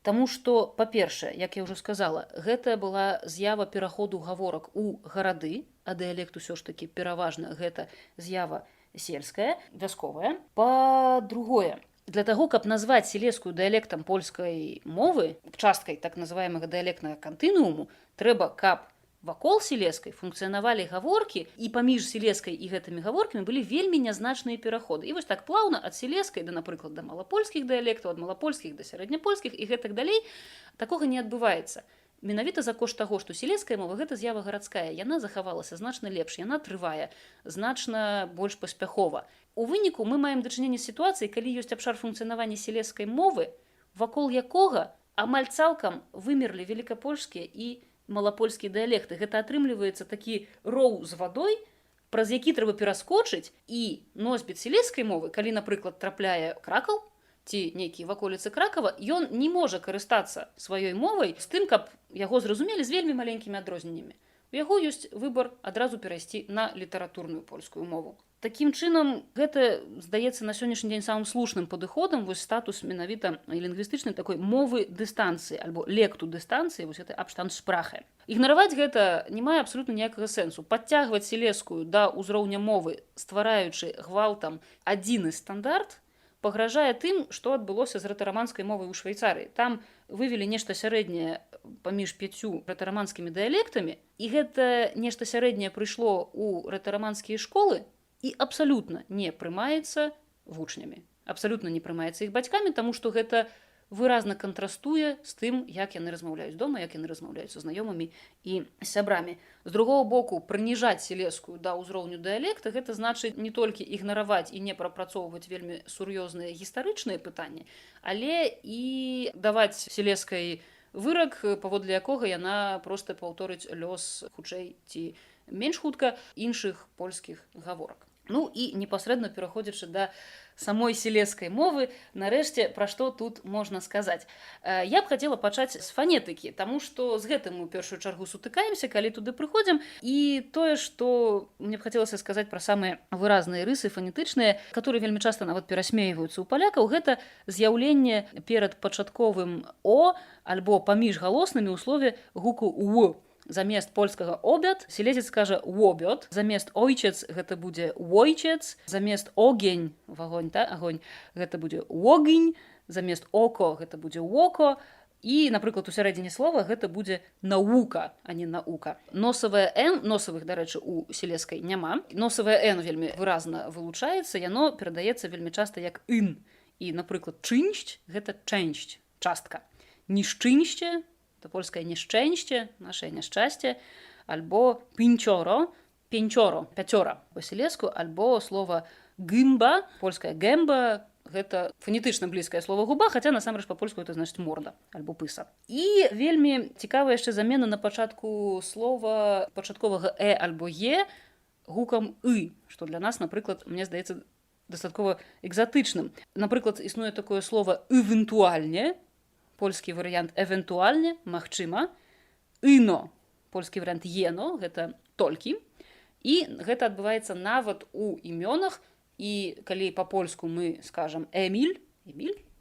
Таму што, па-першае, як я ўжо сказала, гэта была з'ява пераходу гаворак у гарады, а дыялект усё ж такі пераважна гэта з'ява сельская, вясковая. Па-другое, для таго, каб назваць сілезскую дыялектам польскай мовы, часткай так называемага дыялектнага кантынууму, трэба, каб вакол сілезскай функцыянавалі гаворкі, і паміж сілезскай і гэтымі гаворкамі былі вельмі нязначныя пераходы. І вось так плаўна ад сілезскай да, напрыклад, да малапольскіх дыялектаў, ад малапольскіх да сярэдняпольскіх і гэтак далей, такога не адбываецца. Менавіта за кошт таго, што сілезская мова гэта з'ява гарадская, яна захавалася значна лепш, яна трывае, значна больш паспяхова. У выніку мы маем дачыненне з сітуацыяй, калі ёсць абшар функцыянавання сілезскай мовы, вакол якога амаль цалкам вымерлі велікапольскія і малапольскія дыялекты. Гэта атрымліваецца такі роў з вадой, праз які трэба пераскочыць, і носьбіт сілезскай мовы, калі, напрыклад, трапляе Кракаў ці нейкія ваколіцы Кракава, ён не можа карыстацца сваёй мовай з тым, каб яго зразумелі з вельмі маленькімі адрозненнямі. У яго ёсць выбар адразу перайсці на літаратурную польскую мову. Такім чынам, гэта, здаецца, на сённяшні дзень самым слушным падыходам вось статус менавіта лінгвістычнай такой мовы дыстанцыі альбо лекту дыстанцыі, вось гэта абштандшпрахе. Ігнараваць гэта не мае абсалютна ніякага сэнсу. Падцягваць сілезскую да ўзроўня мовы, ствараючы гвалтам адзіны стандарт, пагражае тым, што адбылося з рэтэраманскай мовай у Швейцарыі. Там вывелі нешта сярэдняе паміж 5 рэтэраманскімі дыялектамі, і гэта нешта сярэдняе прыйшло ў рэтэраманскія школы, і абсалютна не прымаецца вучнямі. Абсалютна не прымаецца іх бацькамі, таму што гэта выразна кантрастуе з тым, як яны размаўляюць дома, як яны размаўляюць са знаёмымі і сябрамі. З другого боку, прыніжаць сілезскую да ўзроўню дыялекта, гэта значыць не толькі ігнараваць і не прапрацоўваць вельмі сур'ёзныя гістарычныя пытанні, але і даваць сілезскай вырак, паводле якога яна проста паўторыць лёс хутчэй ці менш хутка іншых польскіх гаворак. Ну і непасрэдна пераходзячы да самой сілезскай мовы, нарэшце, пра што тут можна сказаць. Я б хацела пачаць з фанетыкі, таму што з гэтым у першую чаргу сутыкаемся, калі туды прыходзім. І тое, што мне б хацелася сказаць пра самыя выразныя рысы фанетычныя, которые вельмі часта нават перасмейваюцца ў палякаў, гэта з'яўленне перад пачатковым «о» альбо паміж галоснымі ў слове гуку «у». Замест польскага обяд сілезец скажа «вобёд», замест ойчец гэта будзе «войчец», замест огень, вагонь, та, агонь, гэта будзе «вогінь», замест око гэта будзе «воко», і, напрыклад, у сярэдзіне слова гэта будзе «наука», а не «наука». Носавае «н», носавых, дарэчы, у сілезскай няма. Носавае «н» вельмі выразна вылучаецца, яно перадаецца вельмі часта як «ын». І, напрыклад, чыншць гэта чэншць, частка. Нішчыншце to polskie nieszczęście, nasze nieszczęście, albo pięcioro, pięciora po сілеску, albo słowo gęba, polska gęba, гэта фонетычна блізкае слово губа, хаця насамрэч па-польску это значыць морда альбо пыса. І вельмі цікавая яшчэ замена на пачатку слова пачатковага альбо гукам што для нас, напрыклад, мне здаецца дастаткова экзатычным. Напрыклад, існуе такое слово «эвентуальне», польскі варыянт «эвентуальне», магчыма, «ыно», польскі варыянт «ено», гэта толькі, і гэта адбываецца нават у імёнах, і калі па-польску мы скажам «эміль»,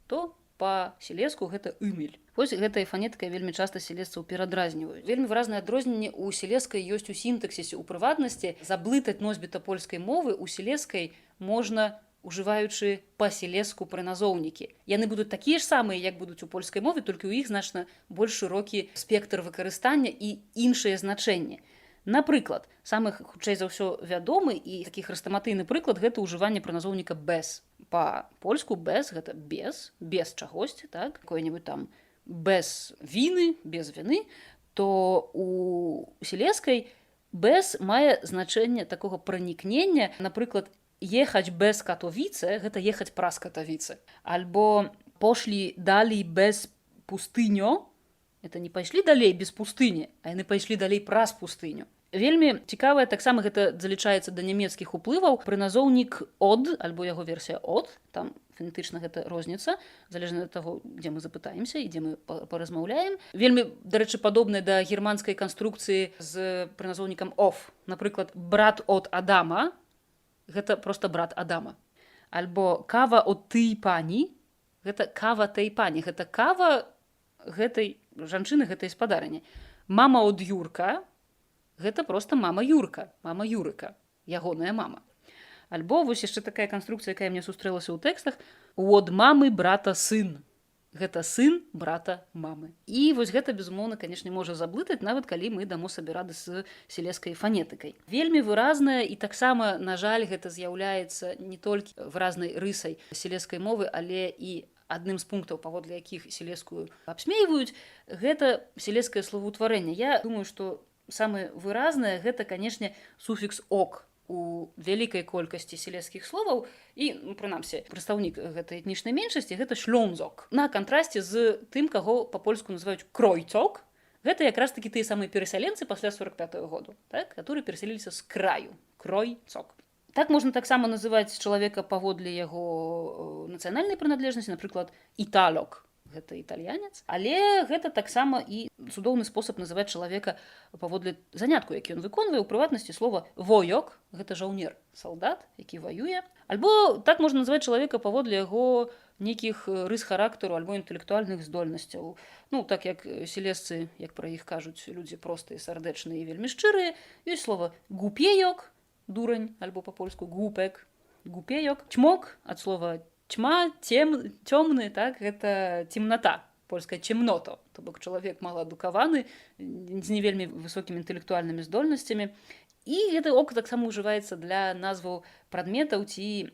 то па-сілеску гэта «ыміль». Вось гэтая фанетыка вельмі часта сілесцаў перадразніваюць. Вельмі выразнае адрозненне ў сілескай ёсць у сінтаксісе, у прыватнасці. Заблытаць носьбіта польскай мовы ў сілескай можна ужываючы па-сілеску прыназоўнікі. Яны будуць такія ж самыя, як будуць у польскай мове, толькі ў іх значна больш шырокі спектр выкарыстання і іншыя значэнні. Напрыклад, самы хутчэй за ўсё вядомы і такі хрэстаматыйны прыклад гэта ўжыванне прыназоўніка «без». Па-польску «без» гэта без чагосьці, так? Какое-нибудь там «без віны», без віны, то у сілескай «без» мае значэнне такога пранікнення, напрыклад, ехаць без Катовіцы – гэта ехаць праз Катовіцы. Альбо пошлі далей без пустыню – это не пайшлі далей без пустыні, а яны пайшлі далей праз пустыню. Вельмі цікавае, таксама гэта залічаецца да нямецкіх уплываў, прыназоўнік «од» альбо яго версія «од», там фонетычна гэта розніца, залежна ад таго, дзе мы запытаемся і дзе мы паразмаўляем. Вельмі, дарэчы, падобнае да германскай канструкцыі з прыназоўнікам «оф». Напрыклад, брат од Адама – гэта проста брат Адама. Альбо кава од тый пані, гэта кава той пані, гэта кава гэтай жанчыны, гэтай спадарыні. Мама од Юрка, гэта проста мама Юрка, мама Юрыка, ягоная мама. Альбо вось яшчэ такая канструкцыя, якая мне сустрэлася ў тэкстах, од мамы брата сын. Гэта сын брата мамы. І вось гэта, безумоўна, канешне, можа заблытаць, нават калі мы дамо сабе рады з сілескай фанетыкай. Вельмі выразная і таксама, на жаль, гэта з'яўляецца не толькі выразнай рысай сілескай мовы, але і адным з пунктаў, паводле якіх сілескую абсмейваюць, гэта сілескае словаўтварэнне. Я думаю, што самае выразнае гэта, канешне, суфікс «ок». У вялікай колькасці сілескіх словаў і, прынамсі, прадстаўнік гэтай этнічнай меншасці гэта шлёнзок. На кантрасце з тым, каго па-польску называюць кройцок, гэта якраз такі тыя самыя перасяленцы пасля 45-го году, так, которые перасяліліся з краю. Кройцок. Так можна таксама называць чалавека паводле яго нацыянальнай прыналежнасці, напрыклад, італок. Гэта італьянец, але гэта таксама і цудоўны спосаб называць чалавека паводле занятку, які ён выконвае, у прыватнасці слова «воёк» – гэта жаўнер, салдат, які ваюе. Альбо так можна называць чалавека паводле яго нейкіх рыс характару альбо інтэлектуальных здольнасцяў. Ну, так як сілесцы, як пра іх кажуць, людзі простыя, сардэчныя і вельмі шчырыя, ёсць слова «гупеёк» – дурань, альбо па-польску «гупек», «гупеёк», «чмок» ад слова «тьма», «цёмны», так, гэта «темнота», польская «чемното», то бок чалавек маладукаваны, з не вельмі высокімі інтэлектуальнымі здольнасцямі. І гэты «ок» таксама ўжываецца для назваў прадметаў ці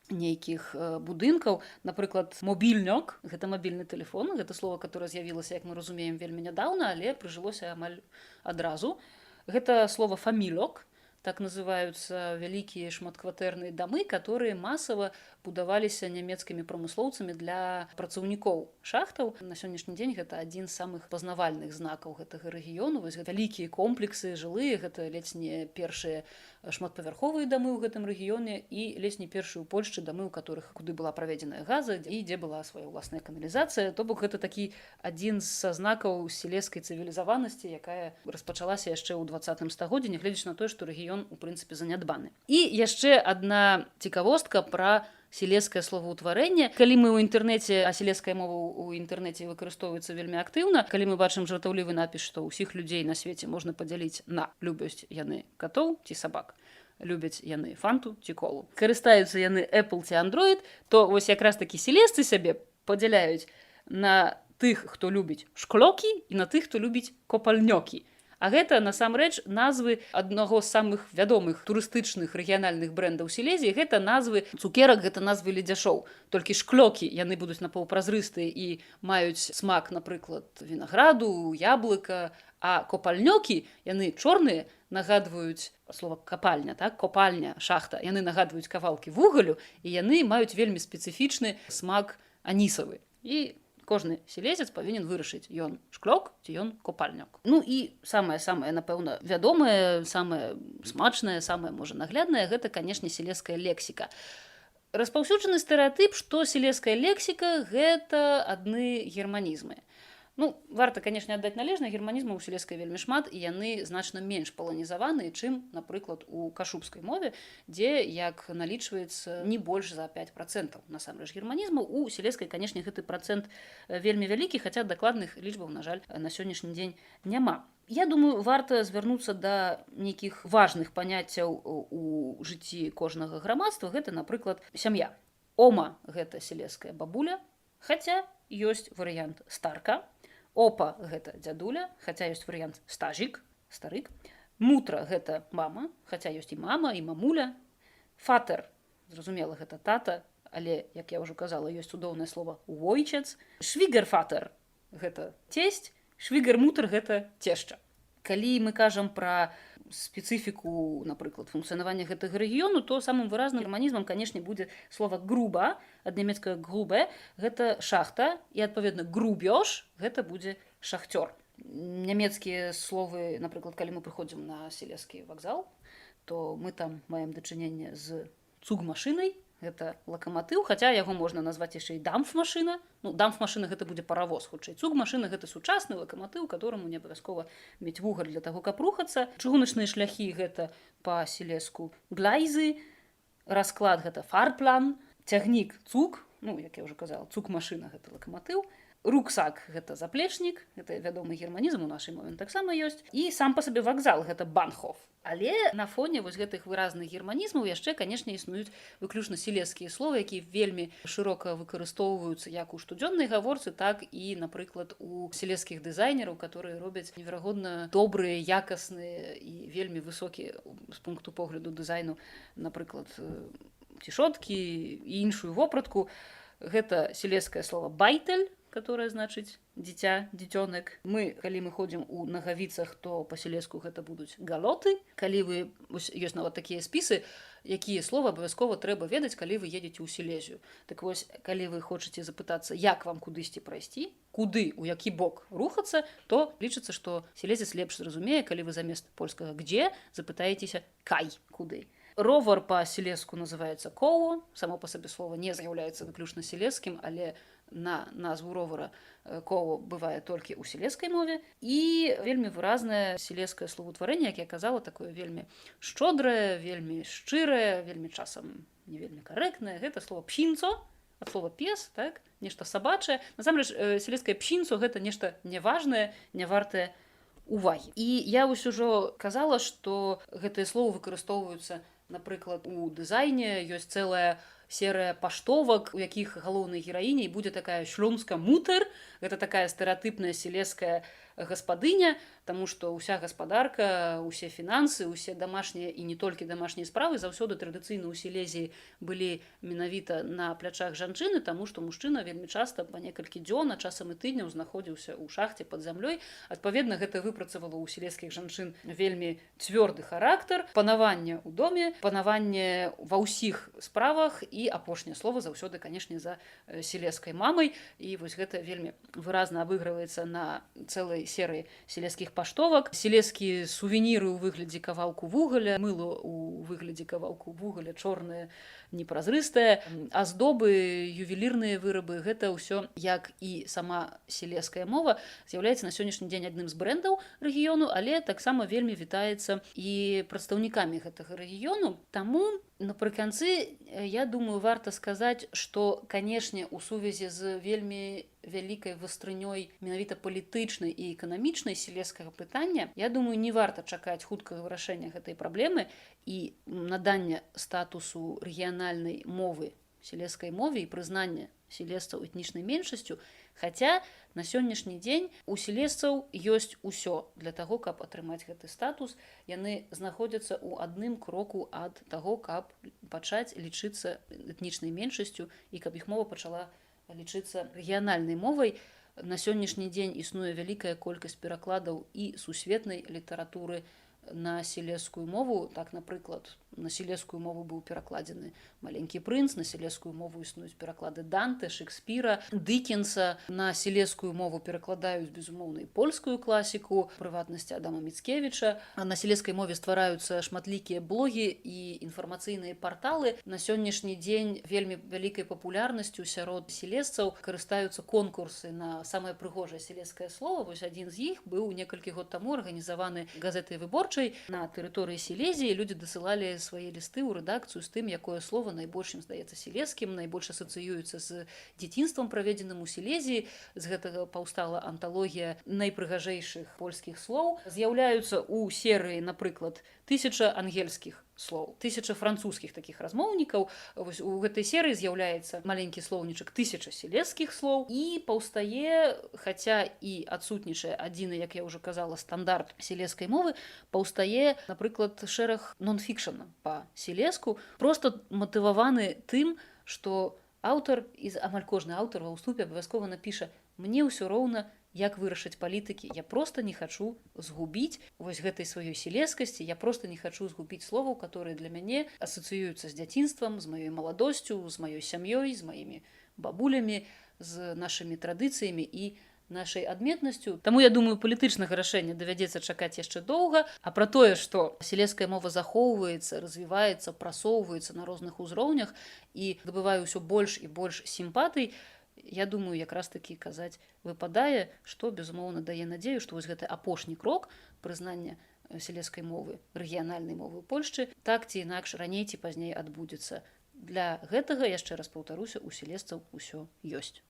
нейкіх будынкаў. Напрыклад, «мобільнёк» – гэта мабільны тэлефон, гэта слова, которое з'явілася, як мы разумеем, вельмі нядаўна, але прыжылося амаль адразу. Гэта слова «фамілёк». Так называются великие шматкватэрныя дамы, которые масава будаваліся нямецкімі прамыслоўцамі для працаўнікоў шахтаў. На сённяшні дзень гэта адзін з самых пазнавальных знакаў гэтага рэгіёну. Вось гэта вялікія комплексы жылыя, гэта ледзь не першыя шматпавярховыя дамы ў гэтым рэгіёне і ледзь не першыя ў Польшчы дамы, у которых куды была праведзеная газа і дзе была свая ўласная каналізацыя. То бок гэта такі адзін з знакаў сілезскай цывілізаванасці, якая распачалася яшчэ ў 20 стагоддзі, нягледзячы на тое, што рэгіён у прынцыпе занядбаны. І яшчэ адна цікавостка пра сілезскае словаўтварэнне. Калі мы ў інтэрнэце, а сілезская мова ў інтэрнэце выкарыстоўваецца вельмі актыўна, калі мы бачым жартаўлівы напіс, што ўсіх людзей на свеце можна падзяліць на любяць яны катоў ці сабак, любяць яны фанту ці колу, карыстаюцца яны Apple ці Android, то вось якраз такі сілезцы сябе падзяляюць на тых, хто любіць шклокі і на тых, хто любіць копальнёкі. А гэта, насамрэч, назвы аднаго з самых вядомых турыстычных рэгіянальных брэндаў Сілезіі. Гэта назвы цукерак, гэта назвы ледзяшоў. Толькі шклокі, яны будуць напаўпразрыстыя і маюць смак, напрыклад, вінаграду, яблыка, а копальнёкі, яны чорныя, нагадваюць слова капальня, так? Копальня, шахта. Яны нагадваюць кавалкі вугалю, і яны маюць вельмі спецыфічны смак анісавы. І кожны сілезец павінен вырашыць, ён шклок ці ён копальнёк. Ну і самае-самае, напэўна, вядомае, самае смачнае, самае, можа, нагляднае, гэта, канешне, сілезская лексіка. Распаўсюджаны стэрэатып, што сілезская лексіка – гэта адны германізмы. Ну, варта, канешне, аддаць належнае, германізмаў у сілезскай вельмі шмат, і яны значна менш паланізаваныя, чым, напрыклад, у кашубскай мове, дзе, як налічваецца, не больш за 5% насамрэч германізмаў. У сілезскай, канешне, гэты працэнт вельмі вялікі, хаця дакладных лічбаў, на жаль, на сённяшні дзень няма. Я думаю, варта звярнуцца да нейкіх важных паняццяў у жыцці кожнага грамадства. Гэта, напрыклад, сям'я. Ома – гэта сілезская бабуля, хаця ёсць варыянт старка. Опа – гэта дзядуля, хаця ёсць варыянт стажік, старык. Мутра – гэта мама, хаця ёсць і мама, і мамуля. Фатер, зразумела, гэта тата, але, як я ўжо казала, ёсць цудоўнае слова войчац. Швігарфатер – гэта цесць, швігармутр – гэта цешча. Калі мы кажам пра спецыфіку, напрыклад, функцыянавання гэтага рэгіёну, то самым выразным германізмам, канешне, будзе слова груба, ад нямецкага грубе, гэта шахта, і, адпаведна, грубёж, гэта будзе шахцёр. Нямецкія словы, напрыклад, калі мы прыходзім на сілезскі вакзал, то мы там маем дачыненне з цугмашынай, гэта лакаматыў, хаця яго можна назваць яшчэ і дамфмашына. Ну, дамфмашына гэта будзе паравоз, хутчэй. Цугмашына гэта сучасны лакаматыў, котораму не абавязкова мець вугаль для таго, каб рухацца. Чыгуначныя шляхі гэта па-сілезску глайзы, расклад гэта фарплан, цягнік цуг, ну, як я ўжо казала, цугмашына гэта лакаматыў. Руксак – гэта заплечнік, гэта вядомы германізм у нашай мове таксама ёсць. І сам па сабе вакзал – гэта банхоф. Але на фоне вось гэтых выразных германізмаў яшчэ, канешне, існуюць выключна сілезскія словы, якія вельмі шырока выкарыстоўваюцца як у штодзённай гаворцы, так і, напрыклад, у сілезскіх дызайнераў, которые робяць неверагодна добрыя, якасныя і вельмі высокія з пункту погляду дызайну, напрыклад, цішоткі і іншую вопратку. Гэта сілезскае слова байтель, которое значыць дзіця, дзіцёнак. Калі мы ходзім у нагавіцах, то па-сілезску гэта будуць галоты. Калі ёсць нават такія спісы, якія словы абавязкова трэба ведаць, калі вы едзеце ў Сілезію. Так вось, калі вы хочаце запытацца, як вам кудысьці прайсці, куды, у які бок рухацца, то лічыцца, што сілезец лепш зразумее, калі вы замест польскага «где» запытаецеся «кай» куды. Ровар па-сілезску называецца коło. Само па сабе слова не з'яўляецца выключна сілезскім, але на назву ровара коło бывае толькі ў сілезскай мове. І вельмі выразнае сілезскае словаўтварэнне, як я казала, такое вельмі шчодрае, вельмі шчырае, вельмі часам не вельмі карэктнае. Гэта слова псінцо, ад слова пес, так? Нешта сабачае. Насамрэч, сілезскае псінцо – гэта нешта неважнае, нявартае увагі. І я вось ужо казала, што гэтыя словы выкарыстоўваюцца, напрыклад, у дызайне. Ёсць цэлая серыя паштовак, у якіх галоўнай гераіняй будзе такая шлюмска мутер. Гэта такая стэрэатыпная сілезская гаспадыня. Таму што ўся гаспадарка, усе фінансы, усе дамашнія і не толькі дамашнія справы заўсёды традыцыйна ў Сілезіі былі менавіта на плячах жанчыны, таму што мужчына вельмі часта па некалькі дзён, а часам і тыдняў знаходзіўся ў шахце пад зямлёй. Адпаведна, гэта выпрацавала ў сілезскіх жанчын вельмі цвёрды характар, панаванне ў доме, панаванне ва ўсіх справах і апошняе слова заўсёды, канешне, за сілезскай мамай. І вось гэта вельмі выразна абыгрываецца на цэлай серыі сілезскіх паштовак. Сілезскія сувеніры ў выглядзе кавалку вугаля, мыло ў выглядзе кавалку вугаля, чорнае, непразрыстае, аздобы, ювелірныя вырабы, гэта ўсё, як і сама сілезская мова, з'яўляецца на сённяшні дзень адным з брэндаў рэгіёну, але таксама вельмі вітаецца і прадстаўнікамі гэтага рэгіёну. Таму напрыканцы, я думаю, варта сказаць, што, канешне, у сувязі з вельмі вялікай вастрынёй менавіта палітычнай і эканамічнай сілезскага пытання, я думаю, не варта чакаць хуткага вырашэння гэтай праблемы і надання статусу рэгіянальнай мовы сілезскай мове і прызнання сілезцаў этнічнай меншасцю, хаця на сённяшні дзень у сілезцаў ёсць усё для таго, каб атрымаць гэты статус. Яны знаходзяцца ў адным кроку ад таго, каб пачаць лічыцца этнічнай меншасцю і каб іх мова пачала лічыцца рэгіянальнай мовай. На сённяшні дзень існуе вялікая колькасць перакладаў і сусветнай літаратуры на сілезскую мову. Так, напрыклад, на сілезскую мову быў перакладзены «Маленькі прынц», на сілезскую мову існуюць пераклады Данте, Шекспіра, Дыкенса. На сілезскую мову перакладаюць, безумоўна, і польскую класіку, у прыватнасці Адама Міцкевіча. А на сілезскай мове ствараюцца шматлікія блогі і інфармацыйныя парталы. На сённяшні дзень вельмі вялікай папулярнасцю сярод сілезцаў карыстаюцца конкурсы на самае прыгожае сілезскае слова. Вось адзін з іх быў некалькі год таму арганізаваны газетай «Выборчай». На тэрыторыі Сілезіі людзі дасылалі свае лісты ў рэдакцыю з тым, якое слова найбольш ім здаецца сілезскім, найбольш асацыюецца з дзяцінствам, праведзеным у Сілезіі. З гэтага паўстала анталогія найпрыгажэйшых польскіх слоў. З'яўляюцца ў серыі, напрыклад, 1000 ангельскіх слоў, 1000 французскіх такіх размоўнікаў. Вось у гэтай серыі з'яўляецца маленькі слоўнічак 1000 сілезскіх слоў і паўстае, хаця і адсутнічае адзіны, як я ўжо казала, стандарт сілезскай мовы, паўстае, напрыклад, шэраг нон-фікшана па-сілезску, проста матываваны тым, што аўтар, і амаль кожны аўтар ва ўступе абавязкова напіша: «Мне ўсё роўна, як вырашаць палітыкі, я проста не хачу згубіць вось гэтай сваёй сілезскасці, я проста не хачу згубіць словаў, которые для мяне асацыююцца з дзяцінствам, з маёй маладосцю, з маёй сям'ёй, з маімі бабулямі, з нашымі традыцыямі і нашай адметнасцю». Таму, я думаю, палітычнага рашэння давядзецца чакаць яшчэ доўга. А пра тое, што сілезская мова захоўваецца, развіваецца, прасоўваецца на розных узроўнях і здабывае ўсё больш і больш сімпатый, я думаю, якраз такі казаць выпадае, што, безумоўна, дае надзею, што вось гэты апошні крок прызнання сілезскай мовы, рэгіянальнай мовы ў Польшчы, так ці інакш раней ці пазней адбудзецца. Для гэтага, яшчэ раз паўтаруся, у сілезцаў усё ёсць.